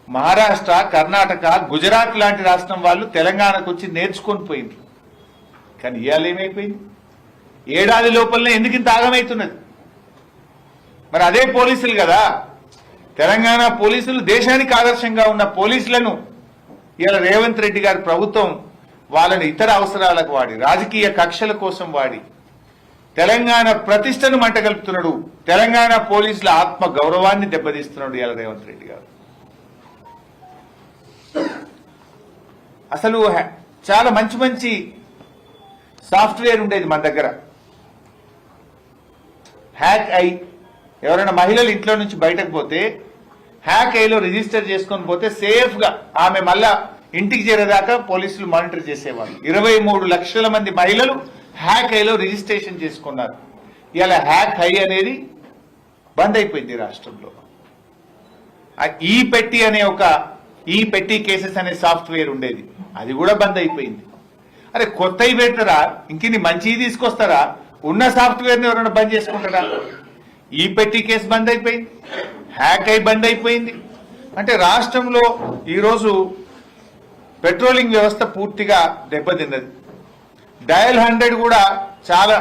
మహారాష్ట్ర, కర్ణాటక, గుజరాత్ లాంటి రాష్ట్రం వాళ్ళు తెలంగాణకు వచ్చి నేర్చుకొని పోయింది. కానీ ఇవాళ ఏమైపోయింది? ఏడాది లోపలనే ఎందుకు ఇంత ఆగమవుతున్నది? మరి అదే పోలీసులు కదా, తెలంగాణ పోలీసులు దేశానికి ఆదర్శంగా ఉన్న పోలీసులను ఇవాళ రేవంత్ రెడ్డి గారి ప్రభుత్వం వాళ్ళని ఇతర అవసరాలకు వాడి, రాజకీయ కక్షల కోసం వాడి తెలంగాణ ప్రతిష్టను మంటగలుపుతున్నాడు. తెలంగాణ పోలీసుల ఆత్మ గౌరవాన్ని దెబ్బతీస్తున్నాడు ఇవాళ రేవంత్ రెడ్డి గారు. అసలు చాలా మంచి మంచి సాఫ్ట్వేర్ ఉండేది మన దగ్గర. హ్యాక్ ఐ, ఎవరైనా మహిళలు ఇంట్లో నుంచి బయటకు పోతే హ్యాక్ ఐలో రిజిస్టర్ చేసుకొని పోతే సేఫ్ గా ఆమె మళ్ళా ఇంటికి చేరేదాకా పోలీసులు మానిటర్ చేసేవాళ్ళు. 23 లక్షల మంది మహిళలు హ్యాక్ ఐలో రిజిస్ట్రేషన్ చేసుకున్నారు. ఇలా హ్యాక్ ఐ అనేది బంద్ అయిపోయింది రాష్ట్రంలో. ఈ పెట్టి అనే ఒక ఈ పెట్టి కేసెస్ అనే సాఫ్ట్వేర్ ఉండేది, అది కూడా బంద్ అయిపోయింది. అరే కొత్తవి పెడతారా, ఇంకిన్ని మంచివి తీసుకొస్తారా? ఉన్న సాఫ్ట్వేర్ని ఎవరైనా బంద్ చేసుకుంటారా? ఈ పెట్టి కేసు బంద్ అయిపోయింది, హ్యాక్ అయి బంద్ అయిపోయింది. అంటే రాష్ట్రంలో ఈరోజు పెట్రోలింగ్ వ్యవస్థ పూర్తిగా దెబ్బతిన్నది. డయల్ 100 కూడా చాలా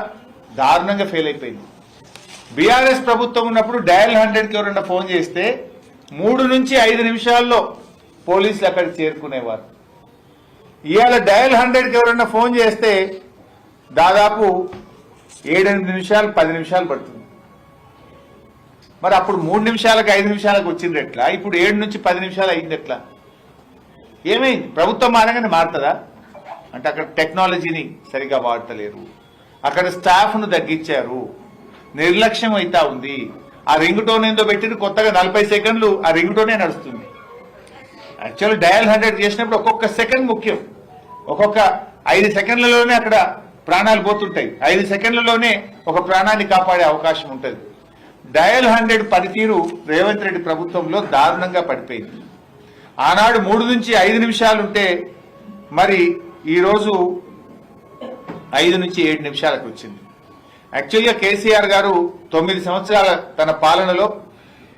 దారుణంగా ఫెయిల్ అయిపోయింది. బీఆర్ఎస్ ప్రభుత్వం ఉన్నప్పుడు డయల్ 100కి ఎవరైనా ఫోన్ చేస్తే 3 నుంచి 5 నిమిషాల్లో పోలీసులు అక్కడికి చేరుకునేవారు. ఇవాళ డయల్ 100కి ఎవరైనా ఫోన్ చేస్తే దాదాపు 7-8 నిమిషాలు 10 నిమిషాలు పడుతుంది. మరి అప్పుడు 3 నిమిషాలకు 5 నిమిషాలకు వచ్చింది ఎట్లా? ఇప్పుడు 7 నుంచి 10 నిమిషాలు అయింది ఎట్లా? ఏమైంది? ప్రభుత్వం మారగానే మారుతుందా? అంటే అక్కడ టెక్నాలజీని సరిగా వాడతలేరు, అక్కడ స్టాఫ్ను తగ్గించారు, నిర్లక్ష్యం అవుతా ఉంది. ఆ రింగ్ టోన్ ఏందో పెట్టింది కొత్తగా, 40 సెకండ్లు ఆ రింగ్ టోనే నడుస్తుంది. యాక్చువల్ డయల్ 100 చేసినప్పుడు ఒక్కొక్క సెకండ్ ముఖ్యం. ఒక్కొక్క 5 సెకండ్లలోనే అక్కడ ప్రాణాలు పోతుంటాయి. 5 సెకండ్లలోనే ఒక ప్రాణాన్ని కాపాడే అవకాశం ఉంటుంది. డయల్ 100 పనితీరు రేవంత్ రెడ్డి ప్రభుత్వంలో దారుణంగా పడిపోయింది. ఆనాడు 3 నుంచి 5 నిమిషాలు ఉంటే మరి ఈరోజు 5 నుంచి 7 నిమిషాలకు వచ్చింది. యాక్చువల్గా కేసీఆర్ గారు 9 సంవత్సరాల తన పాలనలో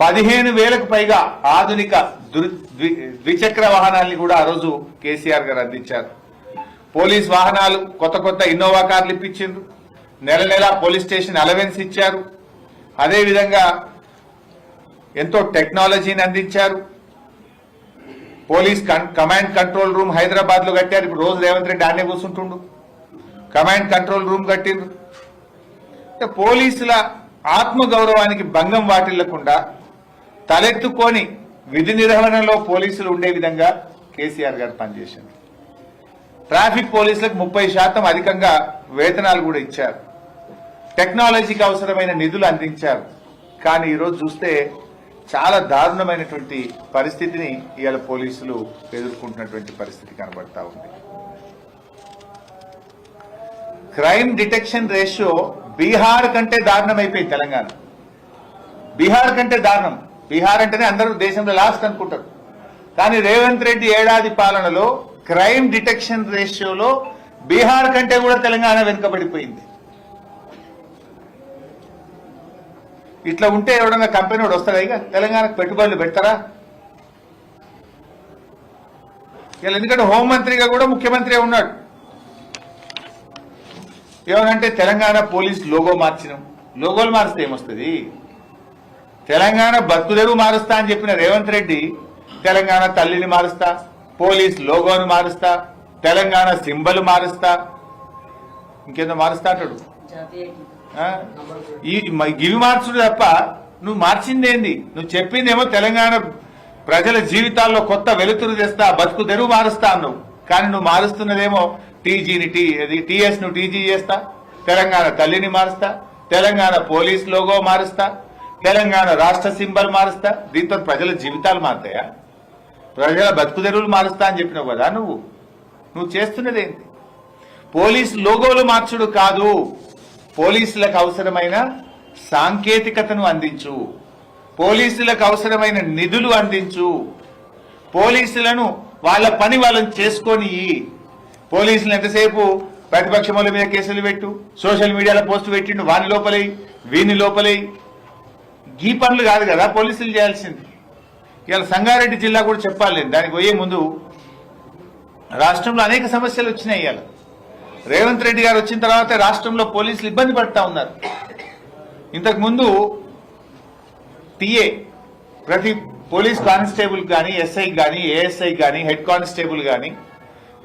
15,000కు పైగా ఆధునిక ద్విచక్ర వాహనాల్ని కూడా ఆ రోజు కేసీఆర్ గారు అందించారు. పోలీస్ వాహనాలు కొత్త కొత్త ఇన్నోవా కార్లు ఇప్పించారు. నెల నెల పోలీస్ స్టేషన్ అలవెన్స్ ఇచ్చారు. అదేవిధంగా ఎంతో టెక్నాలజీని అందించారు. Police command control room Hyderabad లో కట్టారు. ఇప్పుడు రోజు రేవంత్ రెడ్డి ఆనే కూర్చుంటుండు. కమాండ్ కంట్రోల్ రూమ్ కట్టిండ్రు. పోలీసుల ఆత్మగౌరవానికి భంగం వాటిల్లకుండా తలెత్తుకొని విధి నిర్వహణలో పోలీసులు ఉండే విధంగా కేసీఆర్ గారు పనిచేశారు. ట్రాఫిక్ పోలీసులకు 30% అధికంగా వేతనాలు కూడా ఇచ్చారు. టెక్నాలజీకి అవసరమైన నిధులు అందించారు. కానీ ఈరోజు చూస్తే చాలా దారుణమైనటువంటి పరిస్థితిని ఇవాళ పోలీసులు ఎదుర్కొంటున్నటువంటి పరిస్థితి కనబడతా ఉంది. క్రైమ్ డిటెక్షన్ రేషియో బీహార్ కంటే దారుణం అయిపోయింది తెలంగాణ. బీహార్ కంటే దారుణం. బీహార్ అంటేనే అందరూ దేశంలో లాస్ట్ అనుకుంటారు. కానీ రేవంత్ రెడ్డి ఏడాది పాలనలో క్రైమ్ డిటెక్షన్ రేషియోలో బీహార్ కంటే కూడా తెలంగాణ వెనుకబడిపోయింది. ఇట్లా ఉంటే ఎవడన్నా కంపెనీ వాడు వస్తాడా? ఇక తెలంగాణకు పెట్టుబడులు పెడతారా? ఇలా ఎందుకంటే హోంమంత్రిగా కూడా ముఖ్యమంత్రి ఉన్నాడు. ఏమనంటే తెలంగాణ పోలీస్ లోగో మార్చినాం. లోగోలు మారిస్తే ఏమొస్తుంది? తెలంగాణ బతుకుదెరువు మారుస్తా అని చెప్పిన రేవంత్ రెడ్డి తెలంగాణ తల్లిని మారుస్తా, పోలీస్ లోగోను మారుస్తా, తెలంగాణ సింబల్ మారుస్తా, ఇంకేదో మారుస్తా అంటాడు. ఇవి మార్చుడు తప్ప నువ్వు మార్చిందేంది? నువ్వు చెప్పిందేమో తెలంగాణ ప్రజల జీవితాల్లో కొత్త వెలుతురు తెస్తా, బతుకు తెరువు మారుస్తా అన్నావు. కానీ నువ్వు మారుస్తున్నదేమో టీజీని టీఎస్ ను టీజీ చేస్తా, తెలంగాణ తల్లిని మారుస్తా, తెలంగాణ పోలీస్ లోగో మారుస్తా, తెలంగాణ రాష్ట్ర సింబల్ మారుస్తా. దీంతో ప్రజల జీవితాలు మారుతాయా? ప్రజల బతుకు తెరువులు మారుస్తా అని చెప్పినావు కదా. నువ్వు చేస్తున్నదేంటి? పోలీస్ లోగోలు మార్చుడు కాదు, పోలీసులకు అవసరమైన సాంకేతికతను అందించు, పోలీసులకు అవసరమైన నిధులు అందించు, పోలీసులను వాళ్ళ పని వాళ్ళని చేసుకొని, పోలీసులు ఎంతసేపు ప్రతిపక్షముల మీద కేసులు పెట్టు, సోషల్ మీడియాలో పోస్టు పెట్టిండు, వాని లోపలై వీని లోపలై, ఈ పనులు కాదు కదా పోలీసులు చేయాల్సింది. ఇవాళ సంగారెడ్డి జిల్లా కూడా చెప్పాలి. దానికి పోయే ముందు రాష్ట్రంలో అనేక సమస్యలు వచ్చినాయి. ఇవాళ రేవంత్ రెడ్డి గారు వచ్చిన తర్వాత రాష్ట్రంలో పోలీసులు ఇబ్బంది పడతా ఉన్నారు. ఇంతకుముందు టీఏ ప్రతి పోలీస్ కానిస్టేబుల్ కానీ, ఎస్ఐ కానీ, ఏఎస్ఐ కానీ, హెడ్ కానిస్టేబుల్ కానీ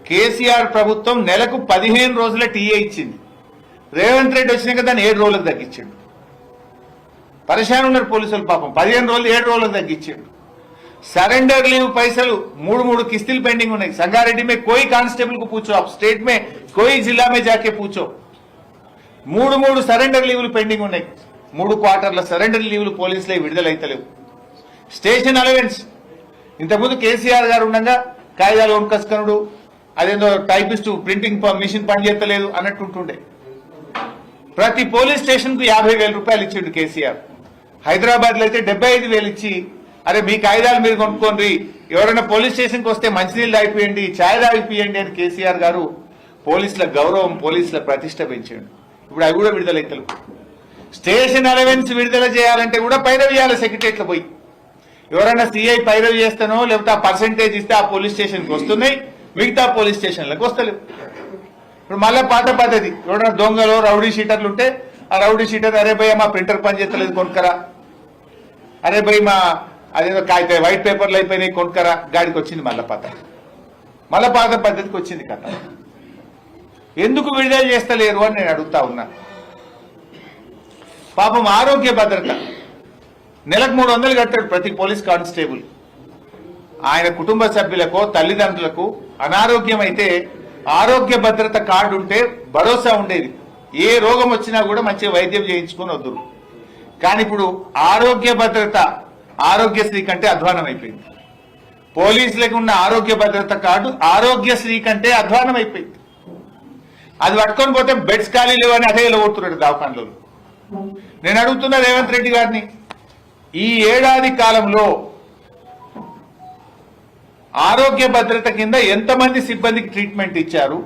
కేసీఆర్ ప్రభుత్వం నెలకు 15 రోజుల టీఏ ఇచ్చింది. రేవంత్ రెడ్డి వచ్చినాక దాన్ని 7 రోజులకు తగ్గించాడు. పరిశాన్ ఉన్నారు పోలీసులు పాపం. 15 రోజులు 7 రోజులకు తగ్గించాడు. सरेंडर लीव पैसలు 3 किस्तिल पेंडिंग ఉన్నాయి. संगारेड्डी में कोई कांस्टेबल को पूछो, आप स्टेट में कोई जिला में जाके पूछो, 3 सरेंडर लीवल पेंडिंग ఉన్నాయి. 3 क्वार्टर्ల सरेंडर लीवल పోలీసులే విడుదలైతలేవు. స్టేషన్ అలవెన్స్ ఇంతకుముందు కేసీఆర్ గారు ఉండగా కాయిదాలు ఒంకస్కనుడు, అదేందో టైపిస్ట్ ప్రింటింగ్ మిషన్ పనిచేయలేదు అన్నట్టుంటుండే. ప్రతి పోలీస్ స్టేషన్ కు 50,000 రూపాయలు ఇచ్చిండు కేసీఆర్. హైదరాబాద్ లో అయితే 75,000 ఇచ్చి, అరే మీ కాయిదాలు మీరు కొనుక్కోండి, ఎవరైనా పోలీస్ స్టేషన్ కు వస్తే మంచినీళ్ళు తాగిపోయండి, ఛాయ్ తాగిపోయండి అని కేసీఆర్ గారు పోలీసుల గౌరవం, పోలీసుల ప్రతిష్ట పెంచాడు. ఇప్పుడు అవి కూడా విడుదలైతలేవు. స్టేషన్ అలవెన్స్ విడుదల చేయాలంటే కూడా పైరవి చేయాలి సెక్రటరియట్లో పోయి. ఎవరైనా సిఐ పైరవి చేస్తానో లేకపోతే ఆ పర్సెంటేజ్ ఇస్తే ఆ పోలీస్ స్టేషన్కి వస్తున్నాయి, మిగతా పోలీస్ స్టేషన్లకు వస్తలేవు. ఇప్పుడు మళ్ళా పాత పద్ధతి, ఎవరైనా దొంగలు రౌడీ షీటర్లు ఉంటే ఆ రౌడీ షీటర్, అరే భయ్య మా ప్రింటర్ పని చేస్తలేదు కొనుక్కరా, అరే భయ్ మా అదేదో కాగితాయి వైట్ పేపర్లు అయిపోయినాయి కొనుక్కరా, గాడికి వచ్చింది మళ్ళా పాత పద్ధతికి వచ్చింది కథ. ఎందుకు విడుదల చేస్తలేరు అని నేను అడుగుతా ఉన్నా. పాపం ఆరోగ్య భద్రత నెలకు 300 కట్టాడు ప్రతి పోలీస్ కానిస్టేబుల్. ఆయన కుటుంబ సభ్యులకు, తల్లిదండ్రులకు అనారోగ్యం అయితే ఆరోగ్య భద్రత కార్డు ఉంటే భరోసా ఉండేది. ఏ రోగం వచ్చినా కూడా మంచి వైద్యం చేయించుకొని వద్దురు. కానీ ఇప్పుడు ఆరోగ్య భద్రత ఆరోగ్యశ్రీ కంటే అధ్వానం అయిపోయింది. పోలీసులకు ఉన్న ఆరోగ్య భద్రత కార్డు ఆరోగ్యశ్రీ కంటే అధ్వానం అయిపోయింది. అది పట్టుకొని పోతే బెడ్స్ ఖాళీ లేవని అదే కొడుతున్నాడు దవాఖానలో. నేను అడుగుతున్నా రేవంత్ రెడ్డి గారిని, ఈ ఏడాది కాలంలో ఆరోగ్య భద్రత కింద ఎంతమంది సిబ్బందికి ట్రీట్మెంట్ ఇచ్చారు,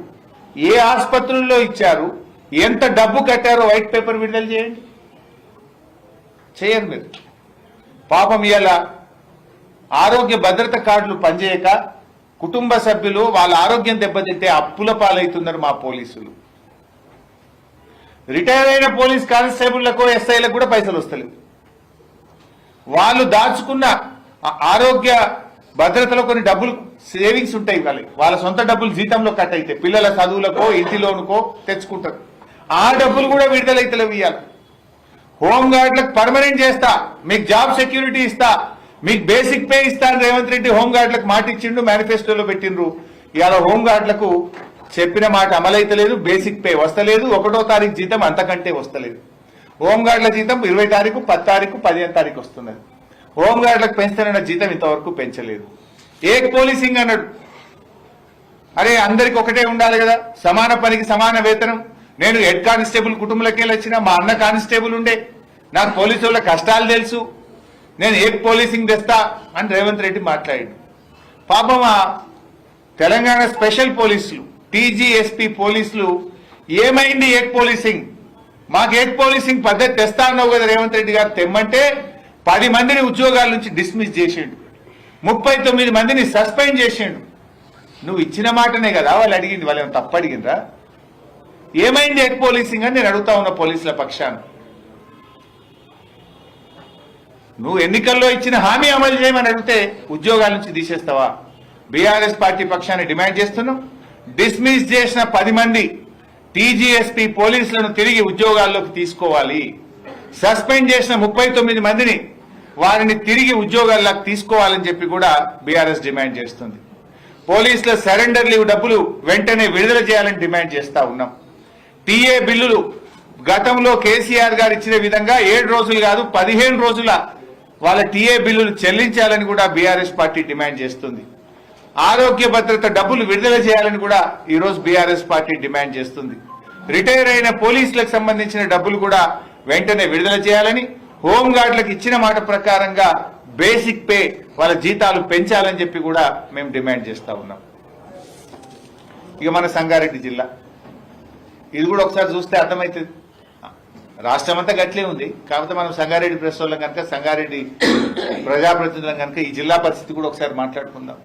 ఏ ఆసుపత్రుల్లో ఇచ్చారు, ఎంత డబ్బు కట్టారో వైట్ పేపర్ విడుదల చేయండి. చేయరు మీరు. పాపం ఇవాళ ఆరోగ్య భద్రత కార్డులు పనిచేయక కుటుంబ సభ్యులు వాళ్ళ ఆరోగ్యం దెబ్బతింటే అప్పుల పాలవుతున్నారు మా పోలీసులు. రిటైర్ అయిన పోలీస్ కానిస్టేబుళ్లకు, ఎస్ఐలకు కూడా పైసలు వస్తలేవు. వాళ్ళు దాచుకున్న ఆరోగ్య భద్రతలో కొన్ని డబ్బులు సేవింగ్స్ ఉంటాయి, వాళ్ళ సొంత డబ్బులు జీతంలో కట్ అయితే పిల్లల చదువులకో ఇంటి లోనుకో తెచ్చుకుంటారు. ఆ డబ్బులు కూడా విడుదలైతలేవు. ఇవాళ హోంగార్డులకు పర్మనెంట్ చేస్తా, మీకు జాబ్ సెక్యూరిటీ ఇస్తా, మీకు బేసిక్ పే ఇస్తా అని రేవంత్ రెడ్డి హోంగార్డులకు మాట ఇచ్చిండు, మేనిఫెస్టోలో పెట్టిండ్రు. ఇవాళ హోంగార్డులకు చెప్పిన మాట అమలైతలేదు, బేసిక్ పే వస్తలేదు, 1వ తారీఖు జీతం అంతకంటే వస్తలేదు. హోంగార్డుల జీతం 20 తారీఖు, 10 తారీఖు, 15 తారీఖు వస్తున్నది. హోంగార్డులకు పెంచుతున్న జీతం ఇంతవరకు పెంచలేదు. ఏక్ పోలీసింగ్ అన్నాడు. అరే అందరికి ఒకటే ఉండాలి కదా, సమాన పనికి సమాన వేతనం. నేను హెడ్ కానిస్టేబుల్ కుటుంబంలోకి వచ్చిన, మా అన్న కానిస్టేబుల్ ఉండే, నాకు పోలీసు వాళ్ళ కష్టాలు తెలుసు, నేను ఏక్ పోలీసింగ్ తెస్తా అని రేవంత్ రెడ్డి మాట్లాడాడు. పాపం ఆ తెలంగాణ స్పెషల్ పోలీసులు, టీజీఎస్పీ పోలీసులు ఏమైంది ఏక్ పోలీసింగ్, మాకు ఏక్ పోలీసింగ్ పద్ధతి తెస్తా అన్నావు కదా రేవంత్ రెడ్డి గారు, తెమ్మంటే 10 మందిని ఉద్యోగాల నుంచి డిస్మిస్ చేసిండు, 39 మందిని సస్పెండ్ చేసిండు. నువ్వు ఇచ్చిన మాటనే కదా వాళ్ళు అడిగింది, వాళ్ళు ఏమైనా తప్పు అడిగిండ్రా? ఏమైంది ఏక్ పోలీసింగ్ అని నేను అడుగుతా ఉన్న పోలీసుల పక్షాన. నువ్వు ఎన్నికల్లో ఇచ్చిన హామీ అమలు చేయమని అడిగితే ఉద్యోగాల నుంచి తీసేస్తావా? బీఆర్ఎస్ పార్టీ పక్షాన్ని డిమాండ్ చేస్తున్నాం. డిస్మిస్ చేసిన 10 మంది టీజీఎస్పీ పోలీసులను తిరిగి ఉద్యోగాల్లోకి తీసుకోవాలి. సస్పెండ్ చేసిన 39 మందిని వారిని తిరిగి ఉద్యోగాల్లోకి తీసుకోవాలని చెప్పి కూడా బీఆర్ఎస్ డిమాండ్ చేస్తుంది. పోలీసుల సరెండర్ లీవ్ డబ్బులు వెంటనే విడుదల చేయాలని డిమాండ్ చేస్తా ఉన్నాం. టీఏ బిల్లులు గతంలో కేసీఆర్ గారు ఇచ్చిన విధంగా 7 రోజులు కాదు 15 రోజుల వాళ్ళ టీఏ బిల్లులు చెల్లించాలని కూడా బీఆర్ఎస్ పార్టీ డిమాండ్ చేస్తుంది. ఆరోగ్య భద్రత డబ్బులు విడుదల చేయాలని కూడా ఈరోజు బీఆర్ఎస్ పార్టీ డిమాండ్ చేస్తుంది. రిటైర్ అయిన పోలీసులకు సంబంధించిన డబ్బులు కూడా వెంటనే విడుదల చేయాలని, హోంగార్డులకు ఇచ్చిన మాట ప్రకారంగా బేసిక్ పే వాళ్ళ జీతాలు పెంచాలని చెప్పి కూడా మేము డిమాండ్ చేస్తా ఉన్నాం. ఇక మన సంగారెడ్డి జిల్లా, ఇది కూడా ఒకసారి చూస్తే అర్థమవుతుంది. రాష్ట్రం అంతా గట్లే ఉంది, కాకపోతే మనం సంగారెడ్డి ప్రెస్ వాళ్ళం కనుక, సంగారెడ్డి ప్రజాప్రతినిధులం కనుక ఈ జిల్లా పరిస్థితి కూడా ఒకసారి మాట్లాడుకుందాం.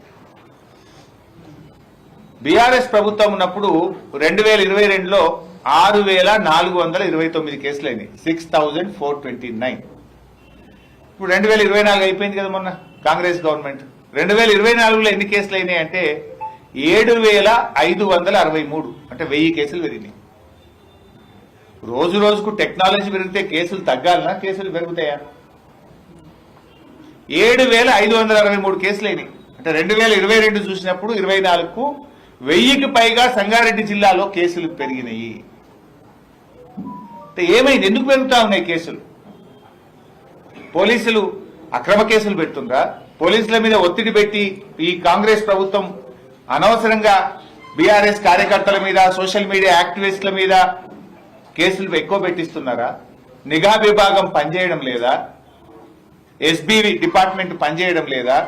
బీఆర్ఎస్ ప్రభుత్వం ఉన్నప్పుడు 2022లో 6,429 కేసులు అయినాయి, 6,429. ఇప్పుడు 2024 అయిపోయింది కదా, మొన్న కాంగ్రెస్ గవర్నమెంట్. 2024లో ఎన్ని కేసులు అయినాయి అంటే 7,563, అంటే 1000 కేసులు పెరిగినాయి. రోజు రోజుకు టెక్నాలజీ పెరిగితే కేసులు తగ్గాలనా, కేసులు పెరుగుతాయా? 7,563 కేసులు అయినాయి. అంటే 2022 చూసినప్పుడు 24కు 1000కి పైగా సంగారెడ్డి జిల్లాలో కేసులు పెరిగినాయి. అంటే ఏమైంది, ఎందుకు పెరుగుతా ఉన్నాయి కేసులు? పోలీసులు అక్రమ కేసులు పెడుతుండ్రా? పోలీసుల మీద ఒత్తిడి పెట్టి ఈ కాంగ్రెస్ ప్రభుత్వం అనవసరంగా బీఆర్ఎస్ కార్యకర్తల మీద, సోషల్ మీడియా యాక్టివిస్టుల మీద కేసులు ఎక్కువ పెట్టిస్తున్నారా? నిఘా విభాగం పనిచేయడం లేదా? ఎస్బీ డిపార్ట్మెంట్ పనిచేయడం లేదా?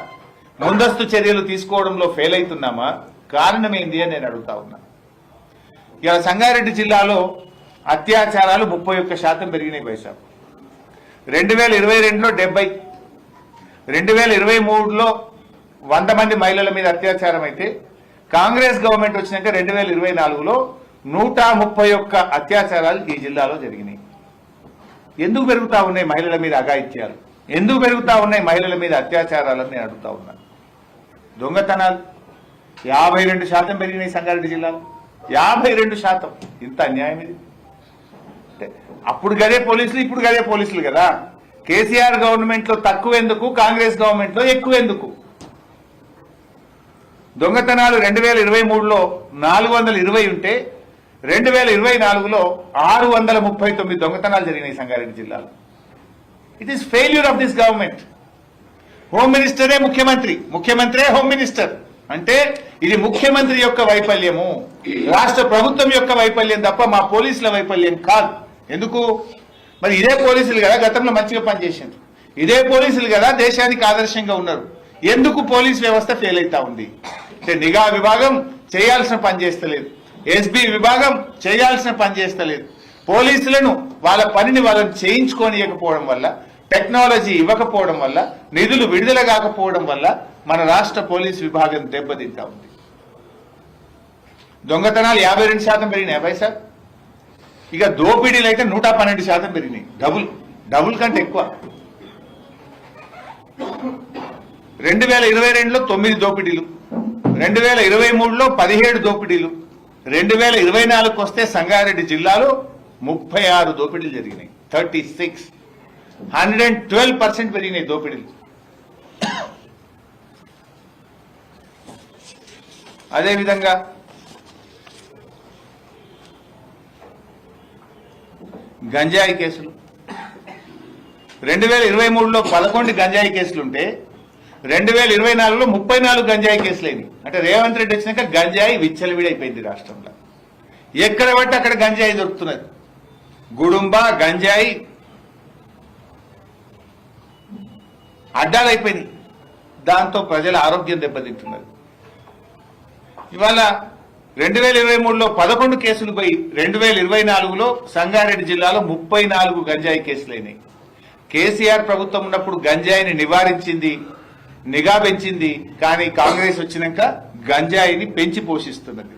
ముందస్తు చర్యలు తీసుకోవడంలో ఫెయిల్ అవుతున్నామా? కారణం ఏంది అని నేను అడుగుతా ఉన్నా. ఇవాళ సంగారెడ్డి జిల్లాలో అత్యాచారాలు 31% పెరిగినాయి పైసా. 2022లో 70, 2023లో 100 మంది మహిళల మీద అత్యాచారం అయితే, కాంగ్రెస్ గవర్నమెంట్ వచ్చినాక 2024లో 131 అత్యాచారాలు ఈ జిల్లాలో జరిగినాయి. ఎందుకు పెరుగుతా ఉన్నాయి మహిళల మీద అఘాయిత్యాలు? ఎందుకు పెరుగుతా ఉన్నాయి మహిళల మీద అత్యాచారాలని నేను అడుగుతా ఉన్నా. దొంగతనాలు 52% పెరిగినాయి సంగారెడ్డి జిల్లాలో, 52%. ఇంత అన్యాయం ఇది. అప్పుడు గదే పోలీసులు, ఇప్పుడు గదే పోలీసులు కదా. కేసీఆర్ గవర్నమెంట్ లో తక్కువ ఎందుకు, కాంగ్రెస్ గవర్నమెంట్ లో ఎక్కువ ఎందుకు? దొంగతనాలు 2023లో 420 ఉంటే 2024లో 639 దొంగతనాలు జరిగినాయి సంగారెడ్డి జిల్లాలో. It is failure of this government. Home మినిస్టరే ముఖ్యమంత్రి, ముఖ్యమంత్రే హోమ్ మినిస్టర్. అంటే ఇది ముఖ్యమంత్రి యొక్క వైఫల్యము, రాష్ట్ర ప్రభుత్వం యొక్క వైఫల్యం తప్ప మా పోలీసుల వైఫల్యం కాదు. ఎందుకు? మరి ఇదే పోలీసులు కదా గతంలో మంచిగా పనిచేసిండ్రు, ఇదే పోలీసులు కదా దేశానికి ఆదర్శంగా ఉన్నారు. ఎందుకు పోలీస్ వ్యవస్థ ఫెయిల్ అవుతా ఉంది? అంటే నిఘా విభాగం చేయాల్సిన పని చేస్తలేదు, ఎస్బీ విభాగం చేయాల్సిన పని చేస్తలేదు. పోలీసులను వాళ్ళ పనిని వాళ్ళని చేయించుకోనియకపోవడం వల్ల, టెక్నాలజీ ఇవ్వకపోవడం వల్ల, నిధులు విడుదల కాకపోవడం వల్ల మన రాష్ట్ర పోలీసు విభాగం దెబ్బతింటా ఉంది. దొంగతనాలు 52% పెరిగినాయి పైసా. ఇక దోపిడీలు అయితే 112% పెరిగినాయి, డబుల్ కంటే ఎక్కువ. 2022లో 9 దోపిడీలు, 2023లో 17 దోపిడీలు, 2024కు వస్తే సంగారెడ్డి జిల్లాలో 36 దోపిడీలు జరిగినాయి. 36, 112% పెరిగినాయి దోపిడీలు. అదేవిధంగా గంజాయి కేసులు, 2023లో 11 గంజాయి కేసులుంటే 2024లో 34 గంజాయి కేసులు అయినాయి. అంటే రేవంత్ రెడ్డి వచ్చినాక గంజాయి విచ్చలవిడైపోయింది రాష్ట్రంలో. ఎక్కడ పట్టి అక్కడ గంజాయి దొరుకుతున్నది. గుడుంబ గంజాయి అడ్డాలైపోయినాయి. దాంతో ప్రజల ఆరోగ్యం దెబ్బతింటున్నది. ఇవాళ 2023లో 11 కేసులు పోయి 2024లో సంగారెడ్డి జిల్లాలో 34 గంజాయి కేసులు అయినాయి. కేసీఆర్ ప్రభుత్వం ఉన్నప్పుడు గంజాయిని నివారించింది, నిఘా పెంచింది. కానీ కాంగ్రెస్ వచ్చినాక గంజాయిని పెంచి పోషిస్తున్నది.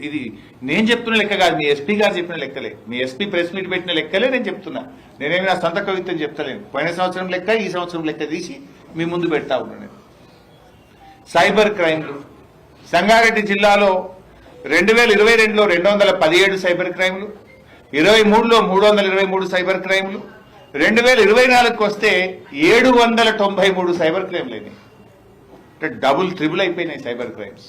ఇది నేను చెప్తున్న లెక్క కాదు, మీ ఎస్పీ గారు చెప్పిన లెక్కలే, మీ ఎస్పీ ప్రెస్ మీట్ పెట్టిన లెక్కలే నేను చెప్తున్నా. నేనేమి నా సొంత కవిత్వం చెప్తలేను. పోయిన సంవత్సరం లెక్క, ఈ సంవత్సరం లెక్క తీసి మీ ముందు పెడతా ఉన్నాను నేను. సైబర్ క్రైమ్లు సంగారెడ్డి జిల్లాలో 2022లో 217 సైబర్ క్రైమ్లు, 23లో 323 సైబర్ క్రైమ్లు, 2024కు వస్తే 793 సైబర్ క్రైమ్లు అయినాయి. అంటే డబుల్ ట్రిబుల్ అయిపోయినాయి సైబర్ క్రైమ్స్.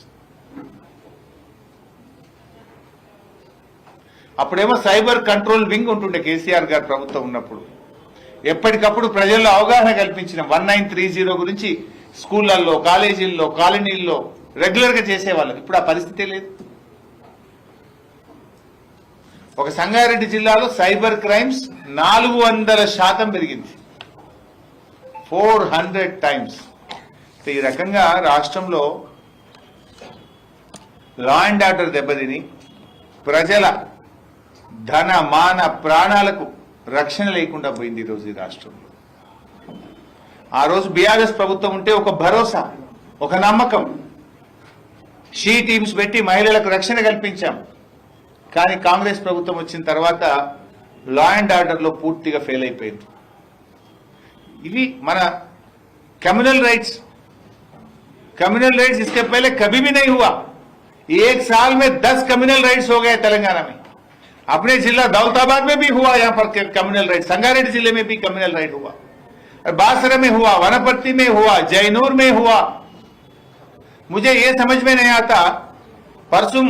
అప్పుడేమో సైబర్ కంట్రోల్ వింగ్ ఉంటుండే కేసీఆర్ గారు ప్రభుత్వం ఉన్నప్పుడు. ఎప్పటికప్పుడు ప్రజల్లో అవగాహన కల్పించిన 1930 గురించి స్కూళ్లలో, కాలేజీల్లో, కాలనీల్లో రెగ్యులర్ గా చేసేవాళ్ళు. ఇప్పుడు ఆ పరిస్థితే లేదు. ఒక సంగారెడ్డి జిల్లాలో సైబర్ క్రైమ్స్ 400% పెరిగింది, 400 times. ఈ రకంగా రాష్ట్రంలో లా అండ్ ఆర్డర్ దెబ్బతిని ప్రజల ధన మాన ప్రాణాలకు రక్షణ లేకుండా పోయింది ఈరోజు ఈ రాష్ట్రంలో. ఆ రోజు బీఆర్ఎస్ ప్రభుత్వం ఉంటే ఒక భరోసా, ఒక నమ్మకం, షీ టీమ్స్ పెట్టి మహిళలకు రక్షణ కల్పించాం. కానీ కాంగ్రెస్ ప్రభుత్వం వచ్చిన తర్వాత లా అండ్ ఆర్డర్లో పూర్తిగా ఫెయిల్ అయిపోయింది. ఇవి మన कम्युनल राइट्स इसके पहले कभी भी नहीं हुआ. एक साल में 10 कम्युनल राइट्स हो गए तेलंगाना में. अपने जिला दौलताबाद में भी हुआ, यहाँ पर कम्युनल राइट, संगारेड्डी जिले में भी कम्युनल राइट हुआ, बासरा में हुआ, वनपर्ती में हुआ, जयनूर में हुआ. मुझे ये समझ में नहीं आता, परसों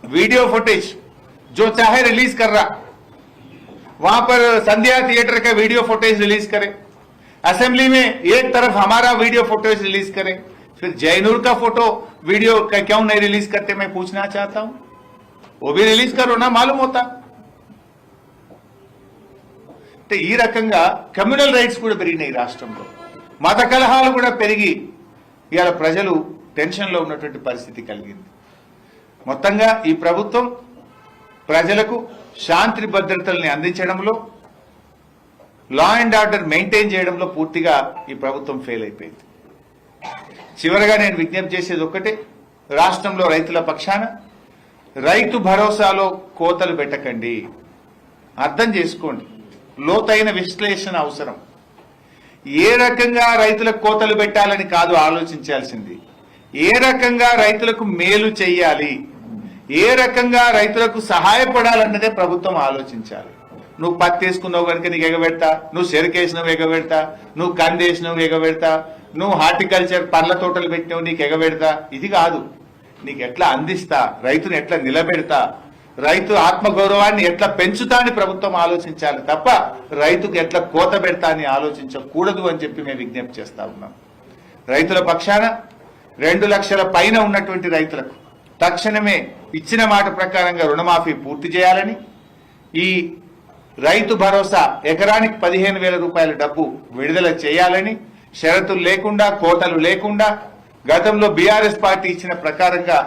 वीडियो फुटेज जो चाहे रिलीज कर रहा, वहां पर संध्या थिएटर का वीडियो फुटेज रिलीज करे, असेंबली में एक तरफ हमारा वीडियो फोटोज रिलीज करें, फिर जयनूर का फोटो वीडियो का क्यों नहीं रिलीज करते, मैं पूछना चाहता हूं. वो भी रिलीज करो ना, मालूम होता. तो ఈ రకంగా కమ్యూనల్ రైట్స్ కూడా పెరిగినాయి రాష్ట్రంలో. మత కలహాలు కూడా పెరిగి ఇవాళ ప్రజలు టెన్షన్లో ఉన్నటువంటి పరిస్థితి కలిగింది. మొత్తంగా ఈ ప్రభుత్వం ప్రజలకు శాంతి భద్రతల్ని అందించడంలో, లా అండ్ ఆర్డర్ మెయింటైన్ చేయడంలో పూర్తిగా ఈ ప్రభుత్వం ఫెయిల్ అయిపోయింది. చివరగా నేను విజ్ఞప్తి చేసేది ఒక్కటే, రాష్ట్రంలో రైతుల పక్షాన రైతు భరోసాలో కోతలు పెట్టకండి. అర్థం చేసుకోండి, లోతైన విశ్లేషణ అవసరం. ఏ రకంగా రైతులకు కోతలు పెట్టాలని కాదు ఆలోచించాల్సింది, ఏ రకంగా రైతులకు మేలు చెయ్యాలి, ఏ రకంగా రైతులకు సహాయపడాలన్నదే ప్రభుత్వం ఆలోచించాలి. నువ్వు పత్తి వేసుకున్నావు కనుక నీకు ఎగబెడతా, నువ్వు చెరుకేసినావు ఎగబెడతా, నువ్వు కందేసినావు ఎగబెడతా, నువ్వు హార్టికల్చర్ పండ్ల తోటలు పెట్టినావు నీకు ఎగబెడతా, ఇది కాదు. నీకు ఎట్లా అందిస్తా, రైతుని ఎట్లా నిలబెడతా, రైతు ఆత్మగౌరవాన్ని ఎట్లా పెంచుతా అని ప్రభుత్వం ఆలోచించాలి తప్ప రైతుకు ఎట్లా కోత పెడతా అని ఆలోచించకూడదు అని చెప్పి మేము విజ్ఞప్తి చేస్తా ఉన్నాం. రైతుల పక్షాన 2 లక్షల పైన ఉన్నటువంటి రైతులకు తక్షణమే ఇచ్చిన మాట ప్రకారంగా రుణమాఫీ పూర్తి చేయాలని, ఈ రైతు భరోసా ఎకరానికి 15,000 రూపాయల డబ్బు విడుదల చేయాలని, షరతులు లేకుండా, కోతలు లేకుండా గతంలో బీఆర్ఎస్ పార్టీ ఇచ్చిన ప్రకారంగా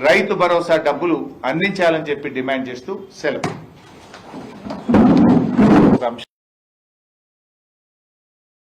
రైతు భరోసా డబ్బులు అందించాలని చెప్పి డిమాండ్ చేస్తూ సెలవు.